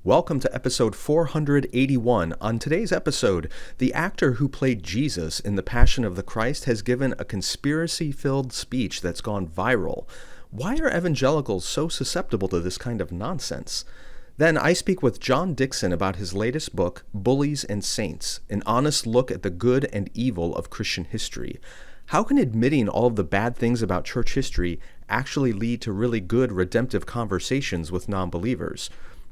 Welcome to episode 481. On today's episode, the actor who played Jesus in The Passion of the Christ has given a conspiracy-filled speech that's gone viral. Why are evangelicals so susceptible to this kind of nonsense? Then I speak with John Dickson about his latest book, Bullies Saints, an honest look at the good and evil of Christian history. How can admitting all of the bad things about church history actually lead to really good redemptive conversations with non-believers?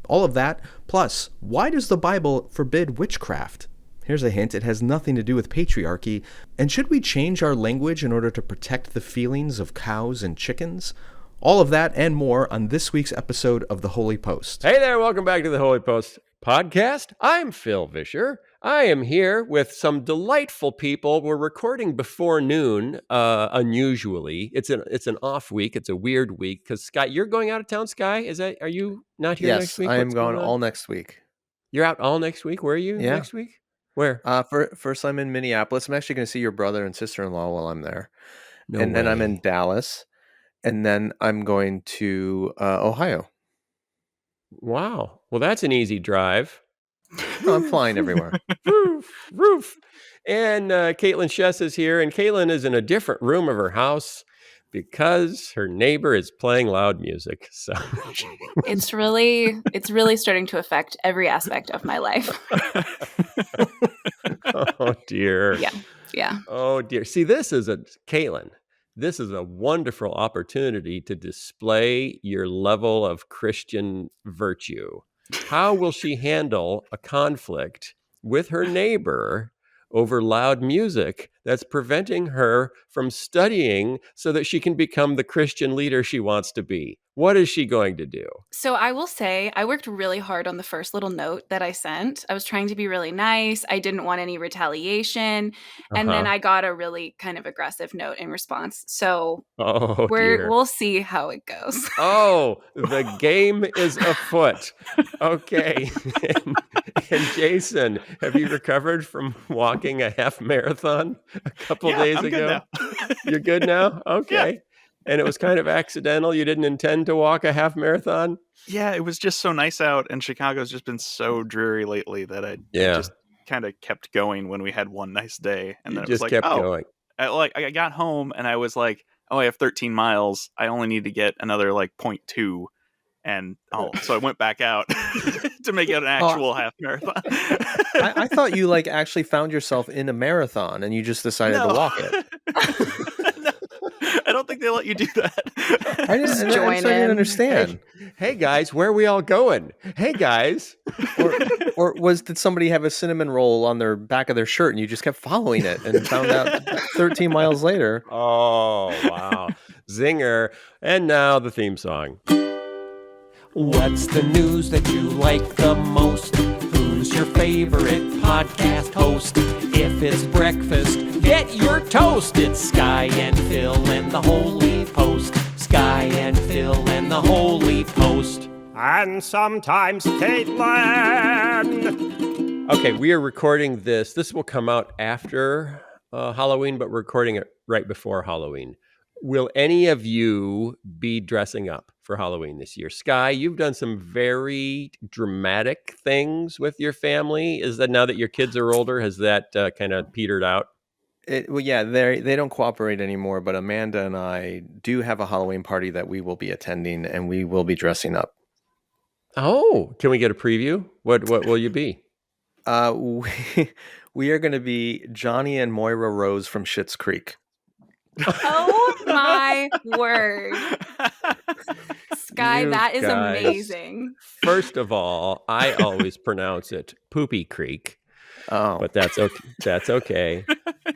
All of that, plus, why does the Bible forbid witchcraft? Here's a hint, it has nothing to do with patriarchy. And should we change our language in order to protect the feelings of cows and chickens? All of that and more on this week's episode of The Holy Post. Hey there, welcome back to The Holy Post podcast. I'm Phil Vischer. I am here with some delightful people. We're recording before noon, unusually. It's an off week. It's a weird week because Skye, you're going out of town, Skye? Are you not here next week? Yes, I am gone all next week. You're out all next week? Where are you next week? Where? First, I'm in Minneapolis. I'm actually going to see your brother and sister-in-law while I'm there. Then I'm in Dallas. And then I'm going to Ohio. Wow. Well, that's an easy drive. No, I'm flying everywhere. Roof. And Caitlin Shess is here. And Caitlin is in a different room of her house because her neighbor is playing loud music. So it's really starting to affect every aspect of my life. Oh, dear. Yeah. Oh, dear. See, Caitlin, this is a wonderful opportunity to display your level of Christian virtue. How will she handle a conflict with her neighbor over loud music that's preventing her from studying so that she can become the Christian leader she wants to be? What is she going to do? So I will say I worked really hard on the first little note that I sent. I was trying to be really nice. I didn't want any retaliation. And then I got a really kind of aggressive note in response. So we'll see how it goes. Oh, the game is afoot. Okay. And Jason, have you recovered from walking a half marathon a couple days ago? You're good now? Okay. Yeah. And it was kind of accidental. You didn't intend to walk a half marathon? Yeah, it was just so nice out, and Chicago's just been so dreary lately that I just kind of kept going when we had one nice day. And then it was like, kept going. I got home and I was like, I have 13 miles. I only need to get another 0.2. And so I went back out to make it an actual half marathon. I thought you actually found yourself in a marathon and you just decided to walk it. I don't think they let you do that. I didn't understand. Hey guys, where are we all going? Hey guys. Did somebody have a cinnamon roll on their back of their shirt and you just kept following it and found out 13 miles later? Oh, wow. Zinger. And now the theme song. What's the news that you like the most? Who's your favorite podcast host? If it's breakfast, get your toast. It's Skye and Phil and the Holy Post. Skye and Phil and the Holy Post. And sometimes Caitlin. Okay, we are recording this. This will come out after Halloween, but we're recording it right before Halloween. Will any of you be dressing up for Halloween this year? Skye, you've done some very dramatic things with your family. Is that now that your kids are older, has that kind of petered out? They don't cooperate anymore, but Amanda and I do have a Halloween party that we will be attending, and we will be dressing up. Oh, can we get a preview? What will you be? We are going to be Johnny and Moira Rose from Schitt's Creek. Oh my word. Skye, that is amazing. First of all, I always pronounce it Poopy Creek. Oh. But that's okay.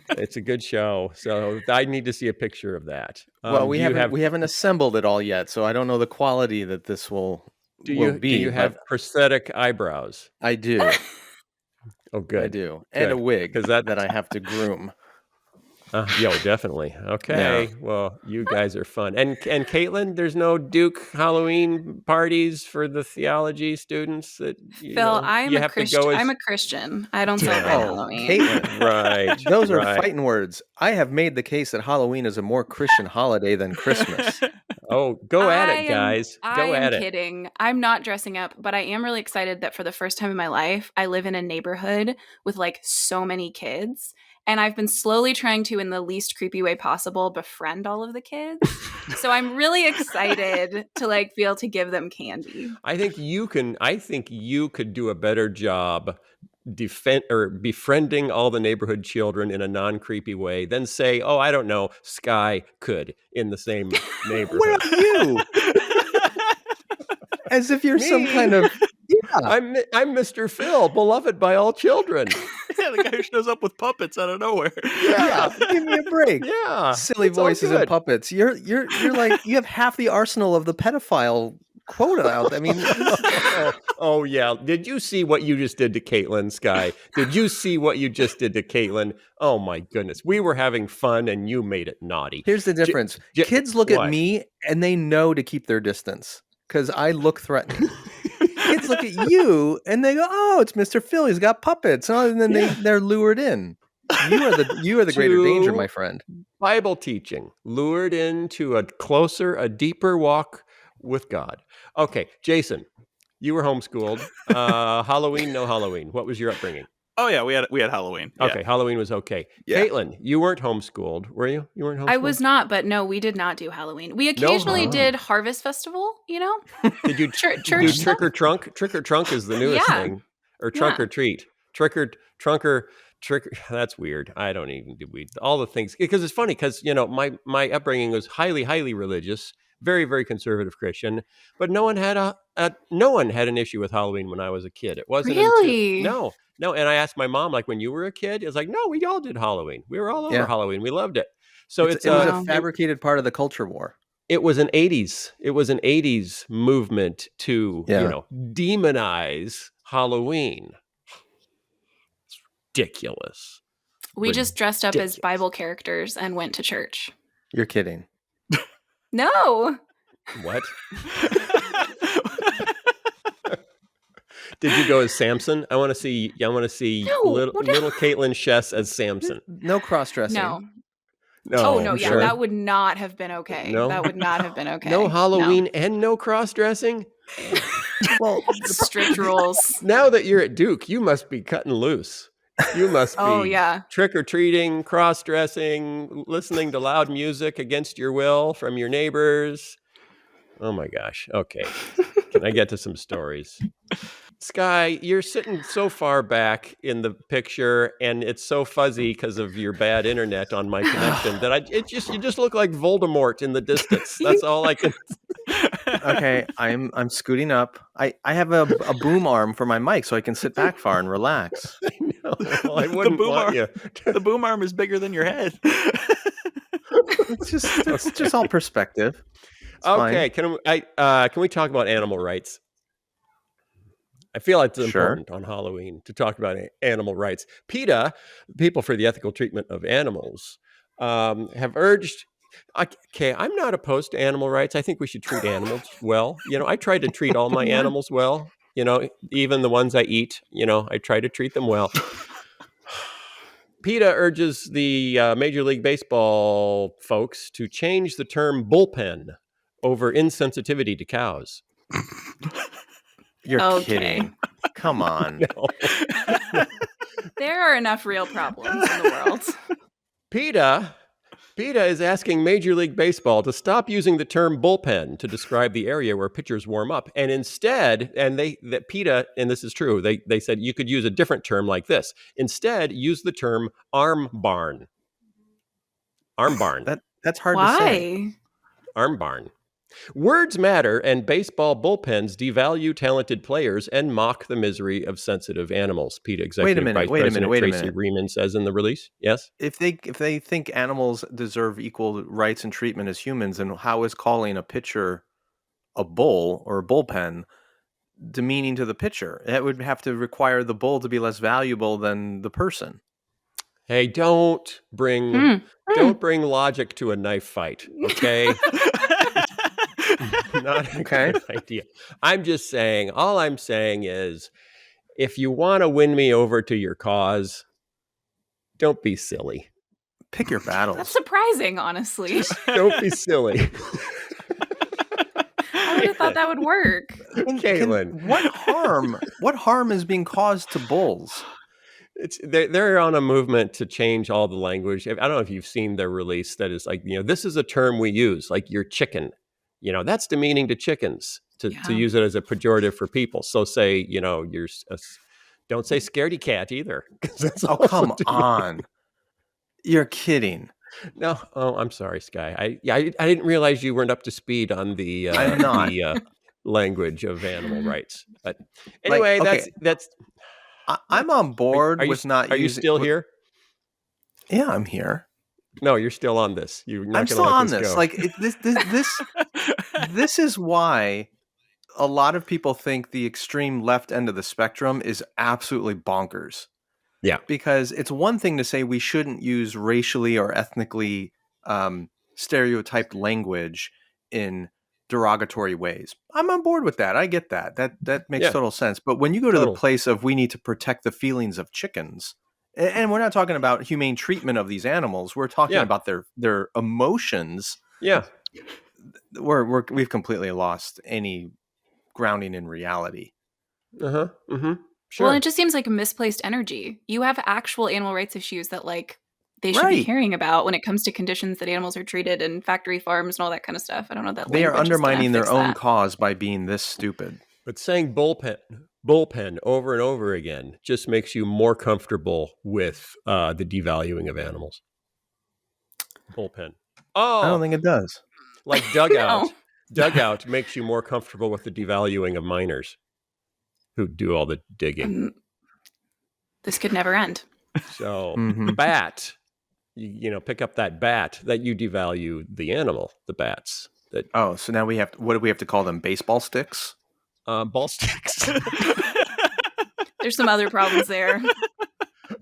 It's a good show. So I need to see a picture of that. Well, we haven't assembled it all yet, so I don't know the quality that this will be. Do you have prosthetic eyebrows? I do. Oh, good. I do. And a wig that I have to groom. Definitely. Okay. Yeah. Well, you guys are fun. And Caitlin, there's no Duke Halloween parties for the theology students that Phil, I'm a Christian. I don't celebrate Halloween. Caitlin. Right. Those are fighting words. I have made the case that Halloween is a more Christian holiday than Christmas. Oh, go at it, guys. Go at it. I am kidding. I'm not dressing up, but I am really excited that for the first time in my life, I live in a neighborhood with like so many kids. And I've been slowly trying to, in the least creepy way possible, befriend all of the kids. So I'm really excited to like be able to give them candy. I think you could do a better job befriending all the neighborhood children in a non-creepy way than say, oh, I don't know, Skye could in the same neighborhood. What are you? As if you're some kind of... Yeah. I'm Mr. Phil, beloved by all children. Yeah, the guy who shows up with puppets out of nowhere. Yeah, give me a break. Yeah, silly voices and puppets. You're like, you have half the arsenal of the pedophile quota out. I mean, oh yeah. Did you see what you just did to Caitlin, Skye? Did you see what you just did to Caitlin? Oh my goodness, we were having fun and you made it naughty. Here's the difference: kids look at me and they know to keep their distance because I look threatening. Kids look at you and they go, "Oh, it's Mr. Phil. He's got puppets," and then they're lured in. You are the greater danger, my friend. Bible teaching, lured into a deeper walk with God. Okay, Jason, you were homeschooled. Halloween, no Halloween. What was your upbringing? Oh yeah, we had Halloween. Okay, yeah. Halloween was okay. Yeah. Caitlin, you weren't homeschooled, were you? You weren't homeschooled? I was not, but no, we did not do Halloween. We occasionally did Harvest Festival, you know? Did you church do Trick or Trunk? Trick or Trunk is the newest thing. Or Trunk or Treat. That's weird. I don't even do all the things, because it's funny because, you know, my upbringing was highly religious, very, very conservative Christian, but no one had an issue with Halloween when I was a kid. It wasn't really No, and I asked my mom, like, when you were a kid, it was like, no, we all did Halloween. We were all over Halloween. We loved it. So it was a fabricated part of the culture war. It was an 80s movement to, demonize Halloween. It's ridiculous. We just dressed up as Bible characters and went to church. You're kidding. No. What? Did you go as Samson? I want to see little Caitlin Chess as Samson. No cross-dressing. No. Oh no, yeah, that would not have been okay. No? That would not have been okay. No Halloween and no cross-dressing? Well, strict rules. Now that you're at Duke, you must be cutting loose. You must be trick-or-treating, cross-dressing, listening to loud music against your will from your neighbors. Oh my gosh. Okay. Can I get to some stories? Skye, you're sitting so far back in the picture, and it's so fuzzy because of your bad internet on my connection that you just look like Voldemort in the distance. That's all I can. Okay, I'm scooting up. I have a boom arm for my mic, so I can sit back far and relax. I know. Well, I wouldn't want you. The boom arm is bigger than your head. It's just all perspective. It's okay, fine. Can we talk about animal rights? I feel like it's important on Halloween to talk about animal rights. PETA, People for the Ethical Treatment of Animals, have urged. Okay, I'm not opposed to animal rights. I think we should treat animals well. You know, I try to treat all my animals well. You know, even the ones I eat. You know, I try to treat them well. PETA urges the Major League Baseball folks to change the term bullpen over insensitivity to cows. You're kidding. Come on. No. There are enough real problems in the world. PETA is asking Major League Baseball to stop using the term bullpen to describe the area where pitchers warm up. And instead, PETA, and this is true, they said you could use a different term like this. Instead, use the term arm barn. Arm barn. That's hard to say. Arm barn. Words matter, and baseball bullpens devalue talented players and mock the misery of sensitive animals. PETA Executive Vice President Tracy Riemann says in the release. Yes? If they think animals deserve equal rights and treatment as humans, then how is calling a pitcher a bull or a bullpen demeaning to the pitcher? That would have to require the bull to be less valuable than the person. Hey, don't bring logic to a knife fight, okay? Not a good idea. I'm just saying, all I'm saying is, if you want to win me over to your cause, don't be silly. Pick your battles. That's surprising, honestly. Don't be silly. would have thought that would work. Caitlin. What harm is being caused to bulls? They're on a movement to change all the language. I don't know if you've seen their release that is like, this is a term we use, like you're chicken. That's demeaning to chickens to use it as a pejorative for people. So say, don't say scaredy cat either. Oh, come on. You're kidding. No. Oh, I'm sorry, Skye. I didn't realize you weren't up to speed on the language of animal rights. But anyway, that's. I'm on board with not using... Are you still here? Yeah, I'm here. No, you're still on this. You're not I'm still on this. Go. Like this is why a lot of people think the extreme left end of the spectrum is absolutely bonkers. Yeah. Because it's one thing to say we shouldn't use racially or ethnically stereotyped language in derogatory ways. I'm on board with that. I get that. That makes total sense. But when you go to the place of we need to protect the feelings of chickens, and we're not talking about humane treatment of these animals, we're talking about their emotions. Yeah. We've completely lost any grounding in reality. Uh-huh. Mm-hmm. Sure. Well, it just seems like misplaced energy. You have actual animal rights issues that they should be caring about when it comes to conditions that animals are treated in factory farms and all that kind of stuff. I don't know that they are undermining their own cause by being this stupid. But saying bullpen over and over again just makes you more comfortable with the devaluing of animals. Bullpen. Oh, I don't think it does. Like dugout. Dugout makes you more comfortable with the devaluing of miners who do all the digging. This could never end. So bat, pick up that bat that you devalue the animal, the bats. So now what do we have to call them? Baseball sticks? Ball sticks. There's some other problems there.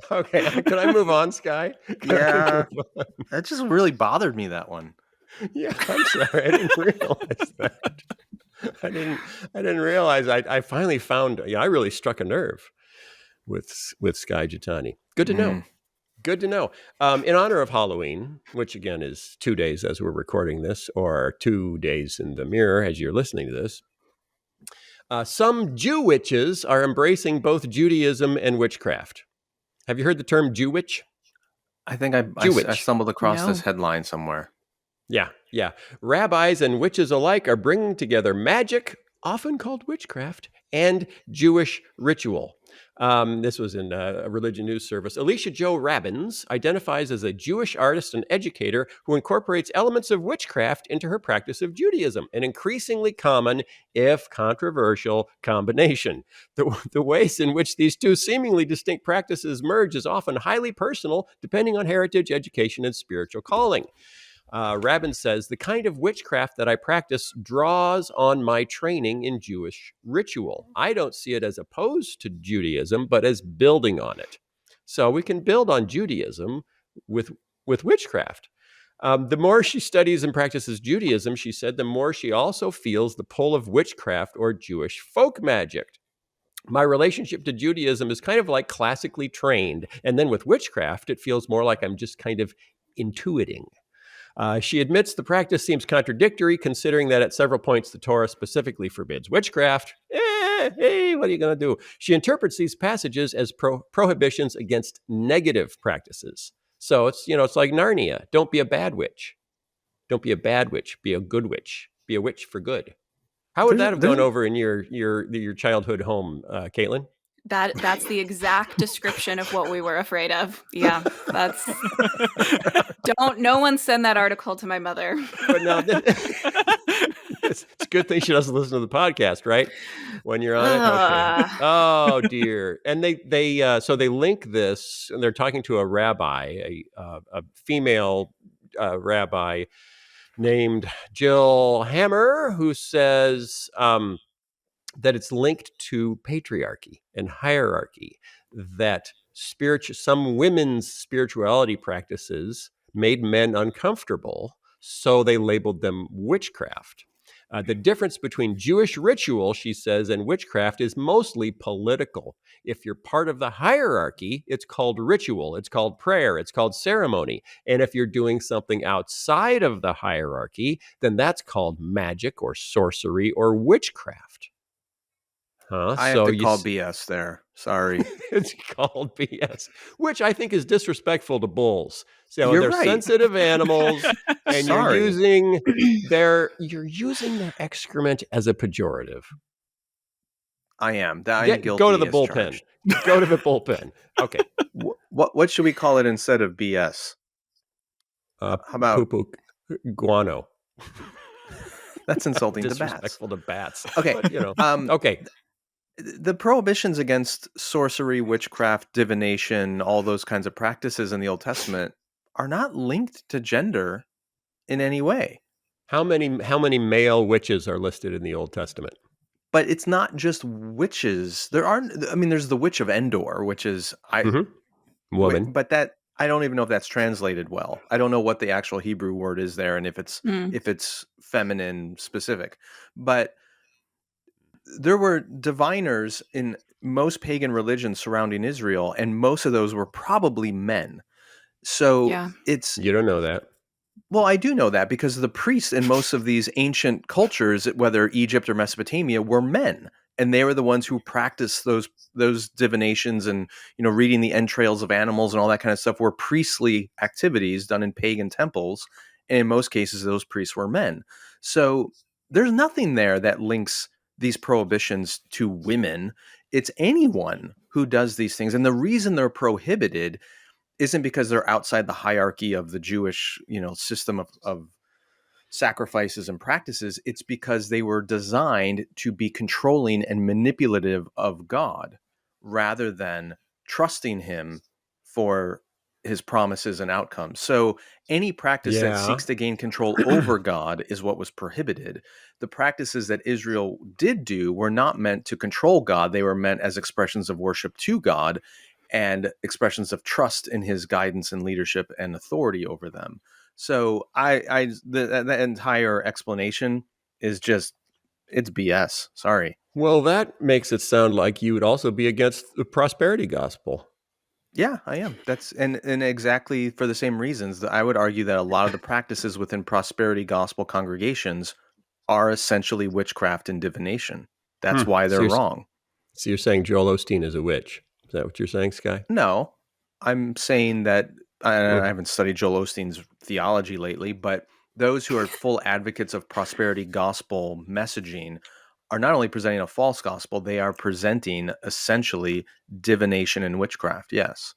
Okay, can I move on, Skye? Yeah, that just really bothered me, that one. Yeah, I'm sorry, I didn't realize that. I didn't realize. I finally found. I really struck a nerve with Skye Jitani. Good to know. Good to know. In honor of Halloween, which again is 2 days as we're recording this, or 2 days in the mirror as you're listening to this, some Jewitches are embracing both Judaism and witchcraft. Have you heard the term Jewwitch? I think I stumbled across this headline somewhere. Yeah. Rabbis and witches alike are bringing together magic, often called witchcraft, and Jewish ritual. This was in a religion news service. Alicia Jo Rabbins identifies as a Jewish artist and educator who incorporates elements of witchcraft into her practice of Judaism, an increasingly common, if controversial, combination. The ways in which these two seemingly distinct practices merge is often highly personal, depending on heritage, education, and spiritual calling. Rabin says, the kind of witchcraft that I practice draws on my training in Jewish ritual. I don't see it as opposed to Judaism, but as building on it. So we can build on Judaism with witchcraft. The more she studies and practices Judaism, she said, the more she also feels the pull of witchcraft or Jewish folk magic. My relationship to Judaism is kind of like classically trained. And then with witchcraft, it feels more like I'm just kind of intuiting. She admits the practice seems contradictory, considering that at several points the Torah specifically forbids witchcraft. Hey, what are you going to do? She interprets these passages as prohibitions against negative practices. So it's like Narnia. Don't be a bad witch. Don't be a bad witch. Be a good witch. Be a witch for good. How would that have gone over in your childhood home, Caitlin? That's the exact description of what we were afraid of. Yeah, that's. No one send that article to my mother. But no, it's a good thing she doesn't listen to the podcast, right? When you're on it. Okay. Oh dear. And they link this, and they're talking to a rabbi, a female rabbi named Jill Hammer, who says that it's linked to patriarchy and hierarchy, that some women's spirituality practices made men uncomfortable, so they labeled them witchcraft. The difference between Jewish ritual, she says, and witchcraft is mostly political. If you're part of the hierarchy, it's called ritual, it's called prayer, it's called ceremony. And if you're doing something outside of the hierarchy, then that's called magic or sorcery or witchcraft. I have to call BS there. Sorry. It's called BS, which I think is disrespectful to bulls. So You're they're right. sensitive animals, and Sorry. you're using their excrement as a pejorative. I am. I'm guilty. Go to the bullpen. Go to the bullpen. Okay. What should we call it instead of BS? How about poo guano? That's insulting to bats. Disrespectful to bats. Okay. But, okay. The prohibitions against sorcery, witchcraft, divination, all those kinds of practices in the Old Testament are not linked to gender in any way. How many male witches are listed in the Old Testament? But it's not just witches. There's the Witch of Endor, which is woman. But that I don't even know if that's translated well. I don't know what the actual Hebrew word is there, and if it's feminine specific. But there were diviners in most pagan religions surrounding Israel, and most of those were probably men. So you don't know that. Well, I do know that because the priests in most of these ancient cultures, whether Egypt or Mesopotamia, were men, and they were the ones who practiced those divinations and reading the entrails of animals and all that kind of stuff were priestly activities done in pagan temples, and in most cases those priests were men. So there's nothing there that links these prohibitions to women. It's anyone who does these things, and the reason they're prohibited isn't because they're outside the hierarchy of the Jewish, system of sacrifices and practices. It's because they were designed to be controlling and manipulative of God rather than trusting him for his promises and outcomes. So any practice that seeks to gain control over God is what was prohibited. The practices that Israel did do were not meant to control God. They were meant as expressions of worship to God and expressions of trust in his guidance and leadership and authority over them. So the entire explanation is it's BS. Sorry. Well, that makes it sound like you would also be against the prosperity gospel. Yeah, I am. That's and exactly for the same reasons that I would argue that a lot of the practices within prosperity gospel congregations are essentially witchcraft and divination. That's why they're wrong. So you're saying Joel Osteen is a witch? Is that what you're saying, Skye? No, I'm saying that I haven't studied Joel Osteen's theology lately, but those who are full advocates of prosperity gospel messaging are not only presenting a false gospel, they are presenting essentially divination and witchcraft. Yes.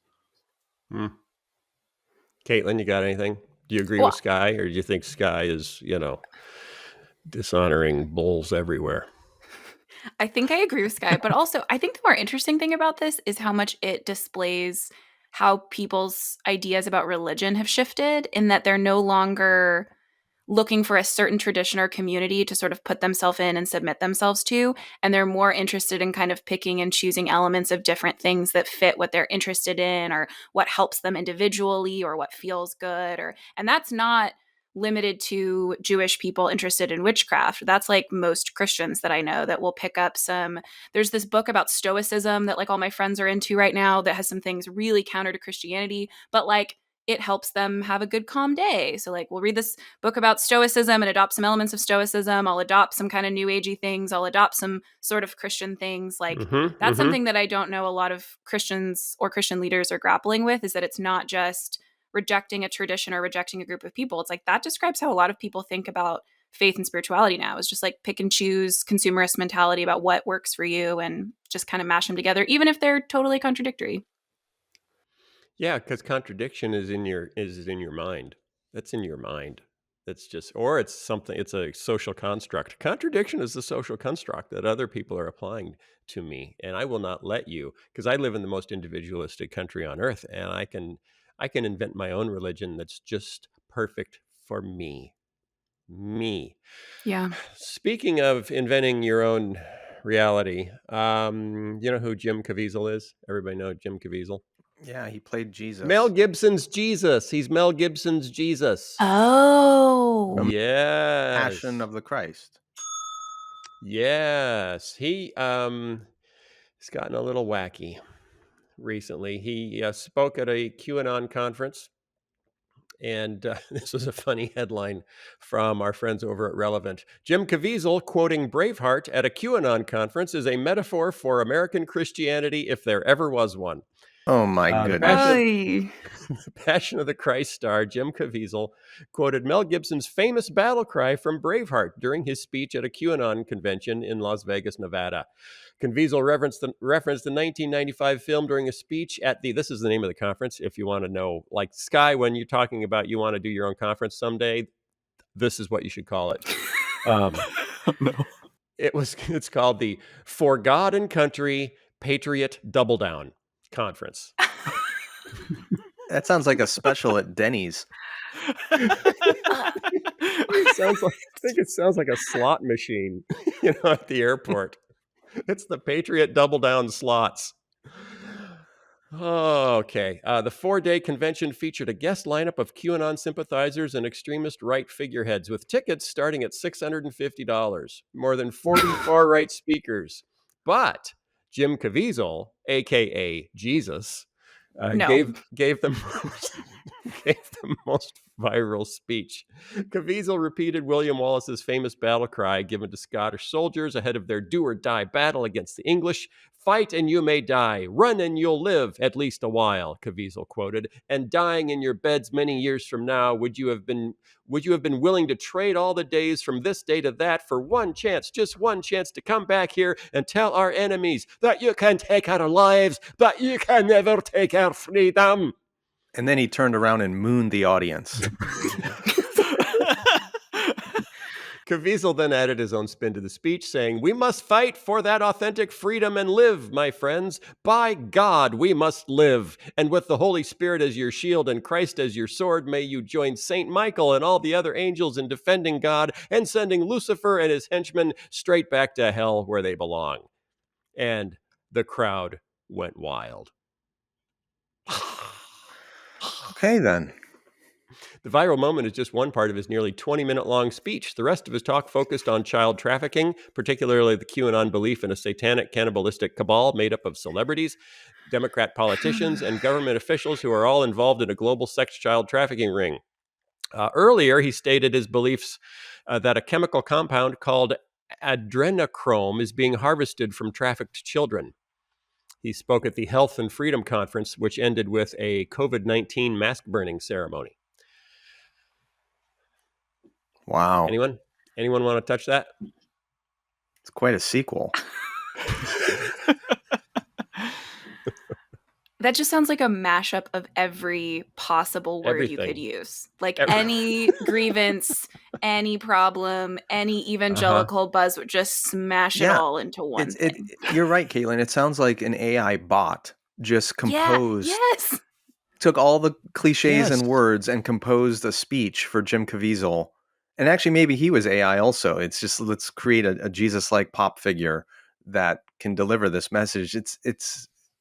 Caitlin, you got anything? Do you agree with Skye, or do you think Skye is, dishonoring bulls everywhere? I think I agree with Skye, but also I think the more interesting thing about this is how much it displays how people's ideas about religion have shifted, in that they're no longer looking for a certain tradition or community to sort of put themselves in and submit themselves to. And they're more interested in kind of picking and choosing elements of different things that fit what they're interested in or what helps them individually or what feels good. And that's not limited to Jewish people interested in witchcraft. That's like most Christians that I know that will pick up there's this book about Stoicism that like all my friends are into right now that has some things really counter to Christianity, but like it helps them have a good calm day. So like we'll read this book about Stoicism and adopt some elements of Stoicism. I'll adopt some kind of new agey things. I'll adopt some sort of Christian things. Like that's something that I don't know a lot of Christians or Christian leaders are grappling with, is that it's not just rejecting a tradition or rejecting a group of people. It's like that describes how a lot of people think about faith and spirituality now. It's just like pick and choose consumerist mentality about what works for you and just kind of mash them together, even if they're totally contradictory. Yeah, because contradiction is in your mind. That's in your mind. It's just, or it's something. It's a social construct. Contradiction is the social construct that other people are applying to me, and I will not let you, because I live in the most individualistic country on earth, and I can invent my own religion that's just perfect for me. Yeah. Speaking of inventing your own reality, you know who Jim Caviezel is? Everybody know Jim Caviezel? Yeah, he played Jesus. Mel Gibson's Jesus. He's Mel Gibson's Jesus. Oh. Yes. Passion of the Christ. Yes, he's gotten a little wacky recently. He spoke at a QAnon conference, and this was a funny headline from our friends over at Relevant. Jim Caviezel quoting Braveheart at a QAnon conference is a metaphor for American Christianity if there ever was one. Oh my The goodness. the Passion of the Christ star, Jim Caviezel, quoted Mel Gibson's famous battle cry from Braveheart during his speech at a QAnon convention in Las Vegas, Nevada. Caviezel referenced the 1995 film during a speech at this is the name of the conference, if you want to know, like Skye, when you're talking about you want to do your own conference someday, this is what you should call it. No. It's called the For God and Country Patriot Double Down Conference. That sounds like a special at Denny's. It sounds like a slot machine, at the airport. It's the Patriot Double Down slots. Okay. The 4-day convention featured a guest lineup of QAnon sympathizers and extremist right figureheads with tickets starting at $650. More than 40 far-right speakers. But Jim Caviezel, a.k.a. Jesus, gave them most viral speech. Caviezel repeated William Wallace's famous battle cry given to Scottish soldiers ahead of their do-or-die battle against the English. Fight and you may die. Run and you'll live at least a while, Caviezel quoted. And dying in your beds many years from now, would you have been willing to trade all the days from this day to that for one chance, just one chance to come back here and tell our enemies that you can take our lives, but you can never take our freedom? And then he turned around and mooned the audience. Caviezel then added his own spin to the speech, saying, "We must fight for that authentic freedom and live, my friends. By God, we must live. And with the Holy Spirit as your shield and Christ as your sword, may you join Saint Michael and all the other angels in defending God and sending Lucifer and his henchmen straight back to hell where they belong." And the crowd went wild. Okay, then. The viral moment is just one part of his nearly 20-minute-long speech. The rest of his talk focused on child trafficking, particularly the QAnon belief in a satanic cannibalistic cabal made up of celebrities, Democrat politicians, and government officials who are all involved in a global sex child trafficking ring. Earlier, he stated his beliefs that a chemical compound called adrenochrome is being harvested from trafficked children. He spoke at the Health and Freedom Conference, which ended with a COVID-19 mask burning ceremony. Wow. Anyone want to touch that? It's quite a sequel. That just sounds like a mashup of every possible word you could use. Like any grievance, any problem, any evangelical buzz, just smash it all into one thing. You're right, Caitlin. It sounds like an AI bot just composed. Yes. Took all the cliches and words and composed a speech for Jim Caviezel. And actually, maybe he was AI also. It's just, let's create a Jesus-like pop figure that can deliver this message. It's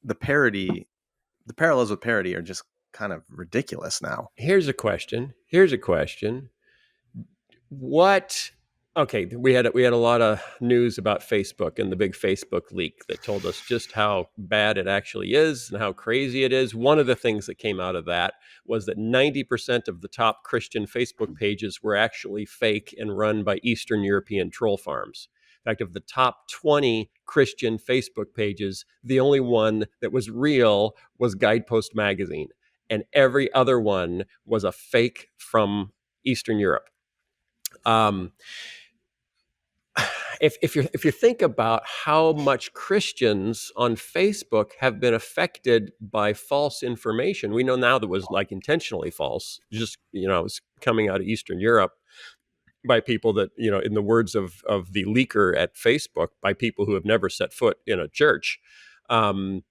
the parody. The parallels with parody are just kind of ridiculous now. Here's a question. Okay, we had a lot of news about Facebook and the big Facebook leak that told us just how bad it actually is and how crazy it is. One of the things that came out of that was that 90% of the top Christian Facebook pages were actually fake and run by Eastern European troll farms. In fact, of the top 20 Christian Facebook pages, the only one that was real was Guidepost Magazine, and every other one was a fake from Eastern Europe. If you think about how much Christians on Facebook have been affected by false information, we know now that was like intentionally false, just it was coming out of Eastern Europe by people that, in the words of the leaker at Facebook, by people who have never set foot in a church. Is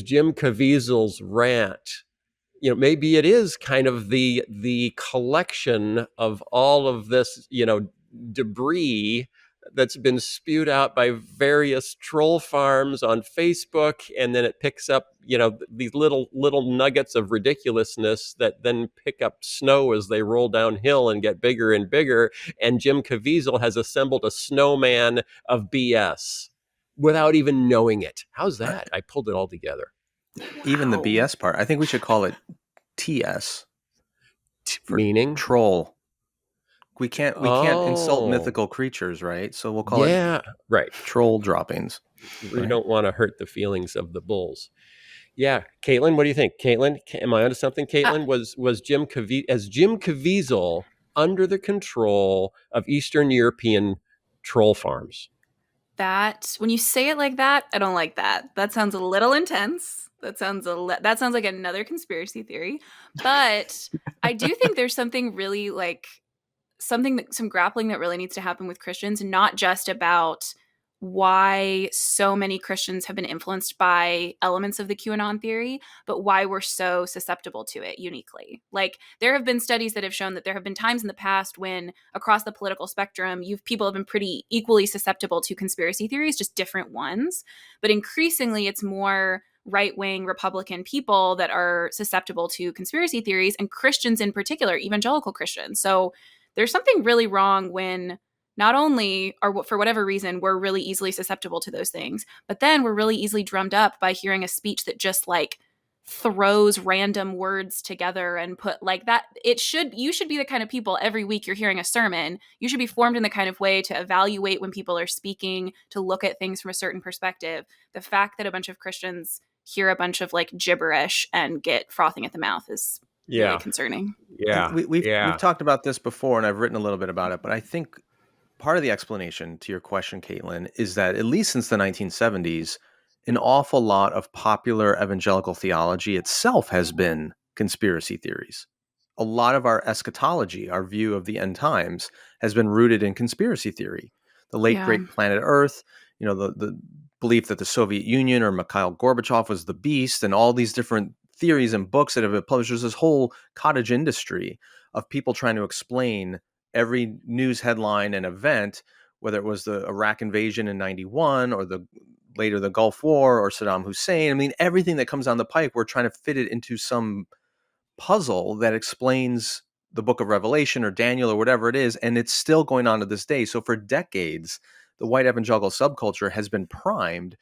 Jim Caviezel's rant, maybe it is kind of the collection of all of this, debris that's been spewed out by various troll farms on Facebook, and then it picks up, these little nuggets of ridiculousness that then pick up snow as they roll downhill and get bigger and bigger. And Jim Caviezel has assembled a snowman of BS without even knowing it. How's that? I pulled it all together. Even the BS part. I think we should call it TS. Meaning? Troll. We can't insult mythical creatures, right? So we'll call it right. troll droppings. We don't want to hurt the feelings of the bulls. Yeah. Caitlin, what do you think? Caitlin, am I onto something? Caitlin, was Jim Caviezel under the control of Eastern European troll farms? That, when you say it like that, I don't like that. That sounds a little intense. That sounds like another conspiracy theory. But I do think there's something really some grappling that really needs to happen with Christians, not just about why so many Christians have been influenced by elements of the QAnon theory, but why we're so susceptible to it uniquely. Like, there have been studies that have shown that there have been times in the past when across the political spectrum, people have been pretty equally susceptible to conspiracy theories, just different ones. But increasingly, it's more right-wing Republican people that are susceptible to conspiracy theories, and Christians in particular, evangelical Christians. So there's something really wrong when not only are, for whatever reason, we're really easily susceptible to those things, but then we're really easily drummed up by hearing a speech that just throws random words together and put that. You should be the kind of people every week you're hearing a sermon. You should be formed in the kind of way to evaluate when people are speaking, to look at things from a certain perspective. The fact that a bunch of Christians hear a bunch of gibberish and get frothing at the mouth is really concerning. Yeah. We've talked about this before, and I've written a little bit about it, but I think part of the explanation to your question, Caitlin, is that at least since the 1970s, an awful lot of popular evangelical theology itself has been conspiracy theories. A lot of our eschatology, our view of the end times, has been rooted in conspiracy theory. The late great planet Earth, the belief that the Soviet Union or Mikhail Gorbachev was the beast, and all these different theories and books that have been published. There's this whole cottage industry of people trying to explain every news headline and event, whether it was the Iraq invasion in 91 or later the Gulf War or Saddam Hussein. I mean, everything that comes down the pipe, we're trying to fit it into some puzzle that explains the book of Revelation or Daniel or whatever it is. And it's still going on to this day. So for decades, the white evangelical subculture has been primed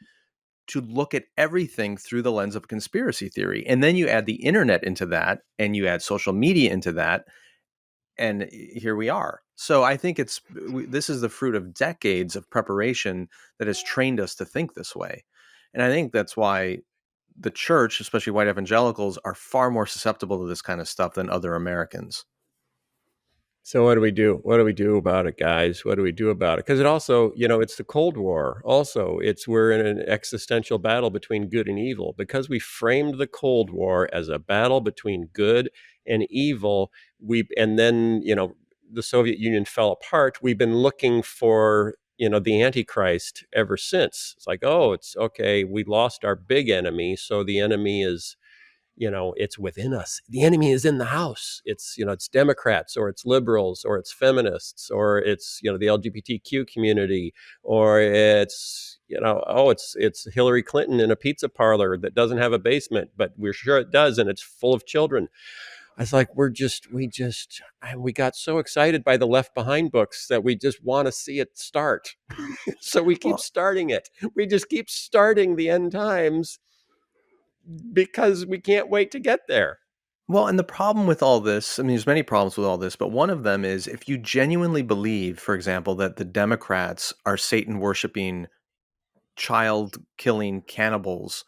to look at everything through the lens of conspiracy theory. And then you add the internet into that, and you add social media into that, and here we are. So I think this is the fruit of decades of preparation that has trained us to think this way. And I think that's why the church, especially white evangelicals, are far more susceptible to this kind of stuff than other Americans. So what do we do? What do we do about it, guys? What do we do about it? Because it also, it's the Cold War. Also, we're in an existential battle between good and evil. Because we framed the Cold War as a battle between good and evil, and then, the Soviet Union fell apart. We've been looking for, the Antichrist ever since. It's like, oh, it's okay. We lost our big enemy. So the enemy is, it's within us. The enemy is in the house. It's, it's Democrats, or it's liberals, or it's feminists, or it's, the LGBTQ community, or it's, it's Hillary Clinton in a pizza parlor that doesn't have a basement, but we're sure it does. And it's full of children. It's like, we got so excited by the Left Behind books that we just want to see it start. So we keep starting it. We just keep starting the end times, because we can't wait to get there. Well, and the problem with all this, I mean, there's many problems with all this, but one of them is if you genuinely believe, for example, that the Democrats are Satan-worshiping, child-killing cannibals,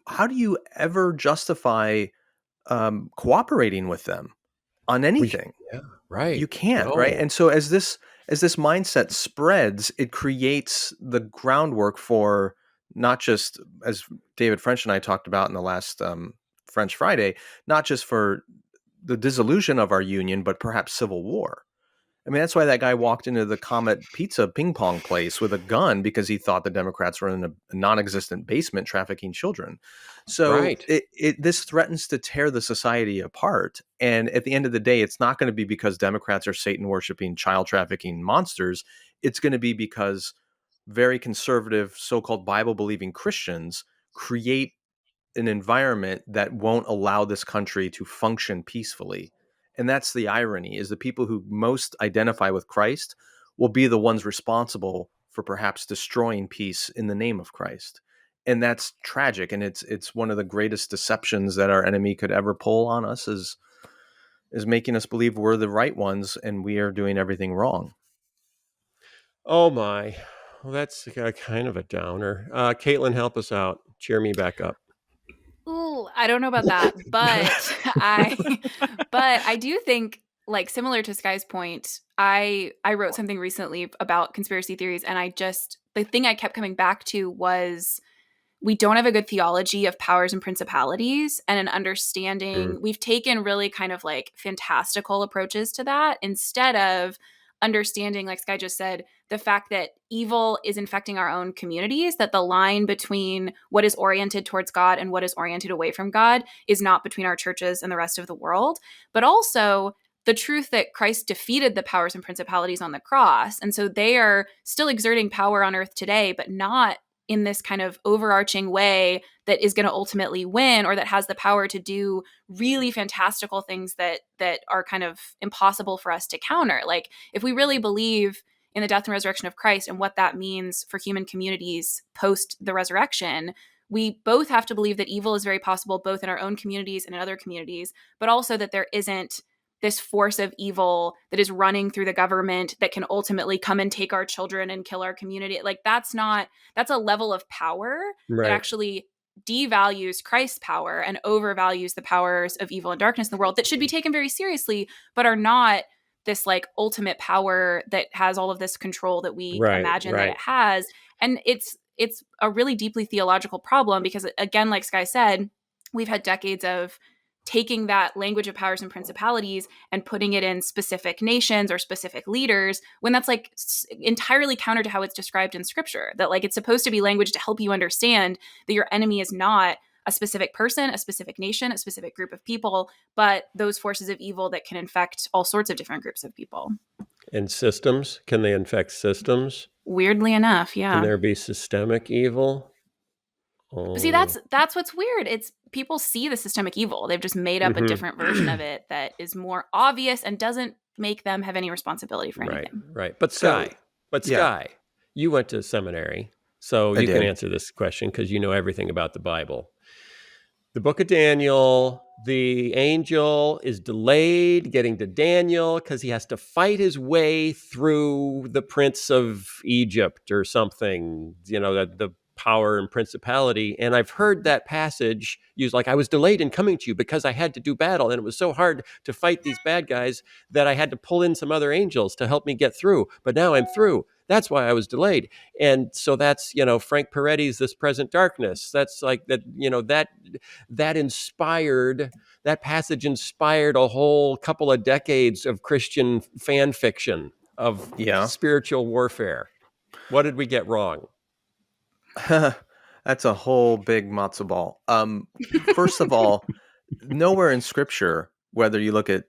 how do you ever justify cooperating with them on anything? Right. You can't, right? And so as this mindset spreads, it creates the groundwork for not just, as David French and I talked about in the last French Friday, not just for the dissolution of our union, but perhaps civil war. I mean, that's why that guy walked into the Comet Pizza ping pong place with a gun, because he thought the Democrats were in a non-existent basement trafficking children. So Right. this threatens to tear the society apart. And at the end of the day, it's not going to be because Democrats are Satan worshiping, child trafficking monsters. It's going to be because very conservative, so-called Bible believing Christians create an environment that won't allow this country to function peacefully. And that's the irony, is the people who most identify with Christ will be the ones responsible for perhaps destroying peace in the name of Christ. And that's tragic. And it's one of the greatest deceptions that our enemy could ever pull on us, is making us believe we're the right ones and we are doing everything wrong. Oh my. Well, that's kind of a downer. Caitlin, help us out. Cheer me back up. Ooh, I don't know about that, but I do think, like, similar to Skye's point, I wrote something recently about conspiracy theories, and the thing I kept coming back to was we don't have a good theology of powers and principalities and an understanding. We've taken really kind of like fantastical approaches to that instead of understanding, like Skye just said, the fact that evil is infecting our own communities, that the line between what is oriented towards God and what is oriented away from God is not between our churches and the rest of the world, but also the truth that Christ defeated the powers and principalities on the cross. And so they are still exerting power on earth today, but not in this kind of overarching way that is going to ultimately win, or that has the power to do really fantastical things that are kind of impossible for us to counter. Like, if we really believe in the death and resurrection of Christ and what that means for human communities post the resurrection, we both have to believe that evil is very possible both in our own communities and in other communities, but also that there isn't this force of evil that is running through the government that can ultimately come and take our children and kill our community. Like, that's a level of power that actually devalues Christ's power and overvalues the powers of evil and darkness in the world, that should be taken very seriously, but are not this like ultimate power that has all of this control that we imagine that it has. And it's a really deeply theological problem, because, again, like Skye said, we've had decades of taking that language of powers and principalities and putting it in specific nations or specific leaders, when that's like entirely counter to how it's described in scripture, that like it's supposed to be language to help you understand that your enemy is not a specific person, a specific nation, a specific group of people, but those forces of evil that can infect all sorts of different groups of people. And systems, can they infect systems? Weirdly enough, yeah. Can there be systemic evil? But see, that's what's weird. It's people see the systemic evil. They've just made up a different version of it that is more obvious and doesn't make them have any responsibility for anything. Right. But Skye, you went to seminary, so you can answer this question because you know everything about the Bible. The book of Daniel, the angel is delayed getting to Daniel because he has to fight his way through the prince of Egypt or something, the power and principality. And I've heard that passage used like, I was delayed in coming to you because I had to do battle. And it was so hard to fight these bad guys that I had to pull in some other angels to help me get through. But now I'm through. That's why I was delayed. And so that's, Frank Peretti's This Present Darkness. That's like that, that passage inspired a whole couple of decades of Christian fan fiction of spiritual warfare. What did we get wrong? That's a whole big matzo ball. First of all, nowhere in scripture, whether you look at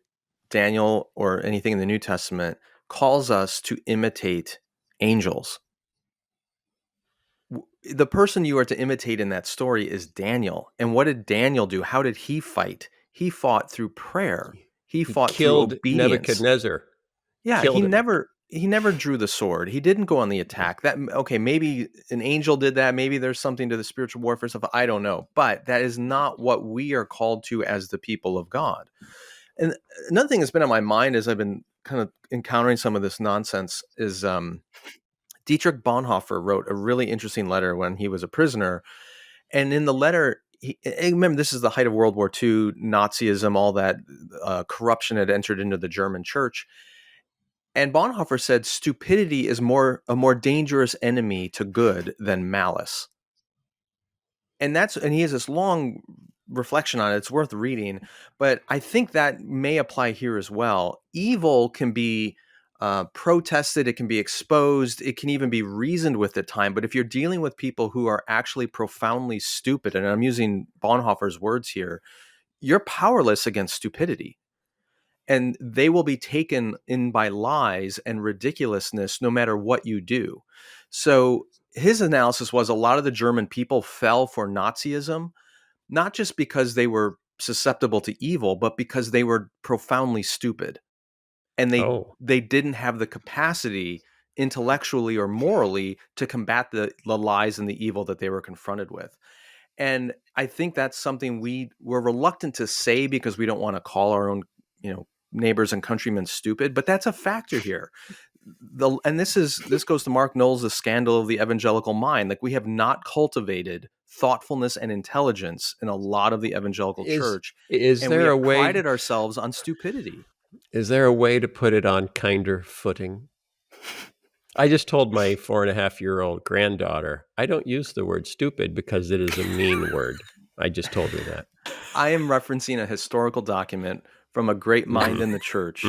Daniel or anything in the New Testament, calls us to imitate angels. The person you are to imitate in that story is Daniel. And what did Daniel do? How did he fight? He fought through prayer. He fought killed through obedience. Nebuchadnezzar. Yeah, he never drew the sword. He didn't go on the attack. Maybe an angel did that. Maybe there's something to the spiritual warfare stuff. I don't know. But that is not what we are called to as the people of God. And another thing that's been on my mind as I've been kind of encountering some of this nonsense is Dietrich Bonhoeffer wrote a really interesting letter when he was a prisoner. And in the letter, remember, this is the height of World War II, Nazism, all that corruption had entered into the German church. And Bonhoeffer said, stupidity is a more dangerous enemy to good than malice. And he has this long reflection on it. It's worth reading. But I think that may apply here as well. Evil can be protested, it can be exposed, it can even be reasoned with at time. But if you're dealing with people who are actually profoundly stupid, and I'm using Bonhoeffer's words here, you're powerless against stupidity. And they will be taken in by lies and ridiculousness no matter what you do. So his analysis was a lot of the German people fell for Nazism, not just because they were susceptible to evil, but because they were profoundly stupid. And they didn't have the capacity intellectually or morally to combat the lies and the evil that they were confronted with. And I think that's something we're reluctant to say because we don't want to call our own, neighbors and countrymen stupid, but that's a factor here. And this goes to Mark Knowles' The Scandal of the Evangelical Mind. Like, we have not cultivated thoughtfulness and intelligence in a lot of the evangelical church. Is and there we have a way prided ourselves on stupidity? Is there a way to put it on kinder footing? I just told my 4.5-year-old granddaughter, I don't use the word stupid because it is a mean word. I just told her that. I am referencing a historical document from a great mind in the church.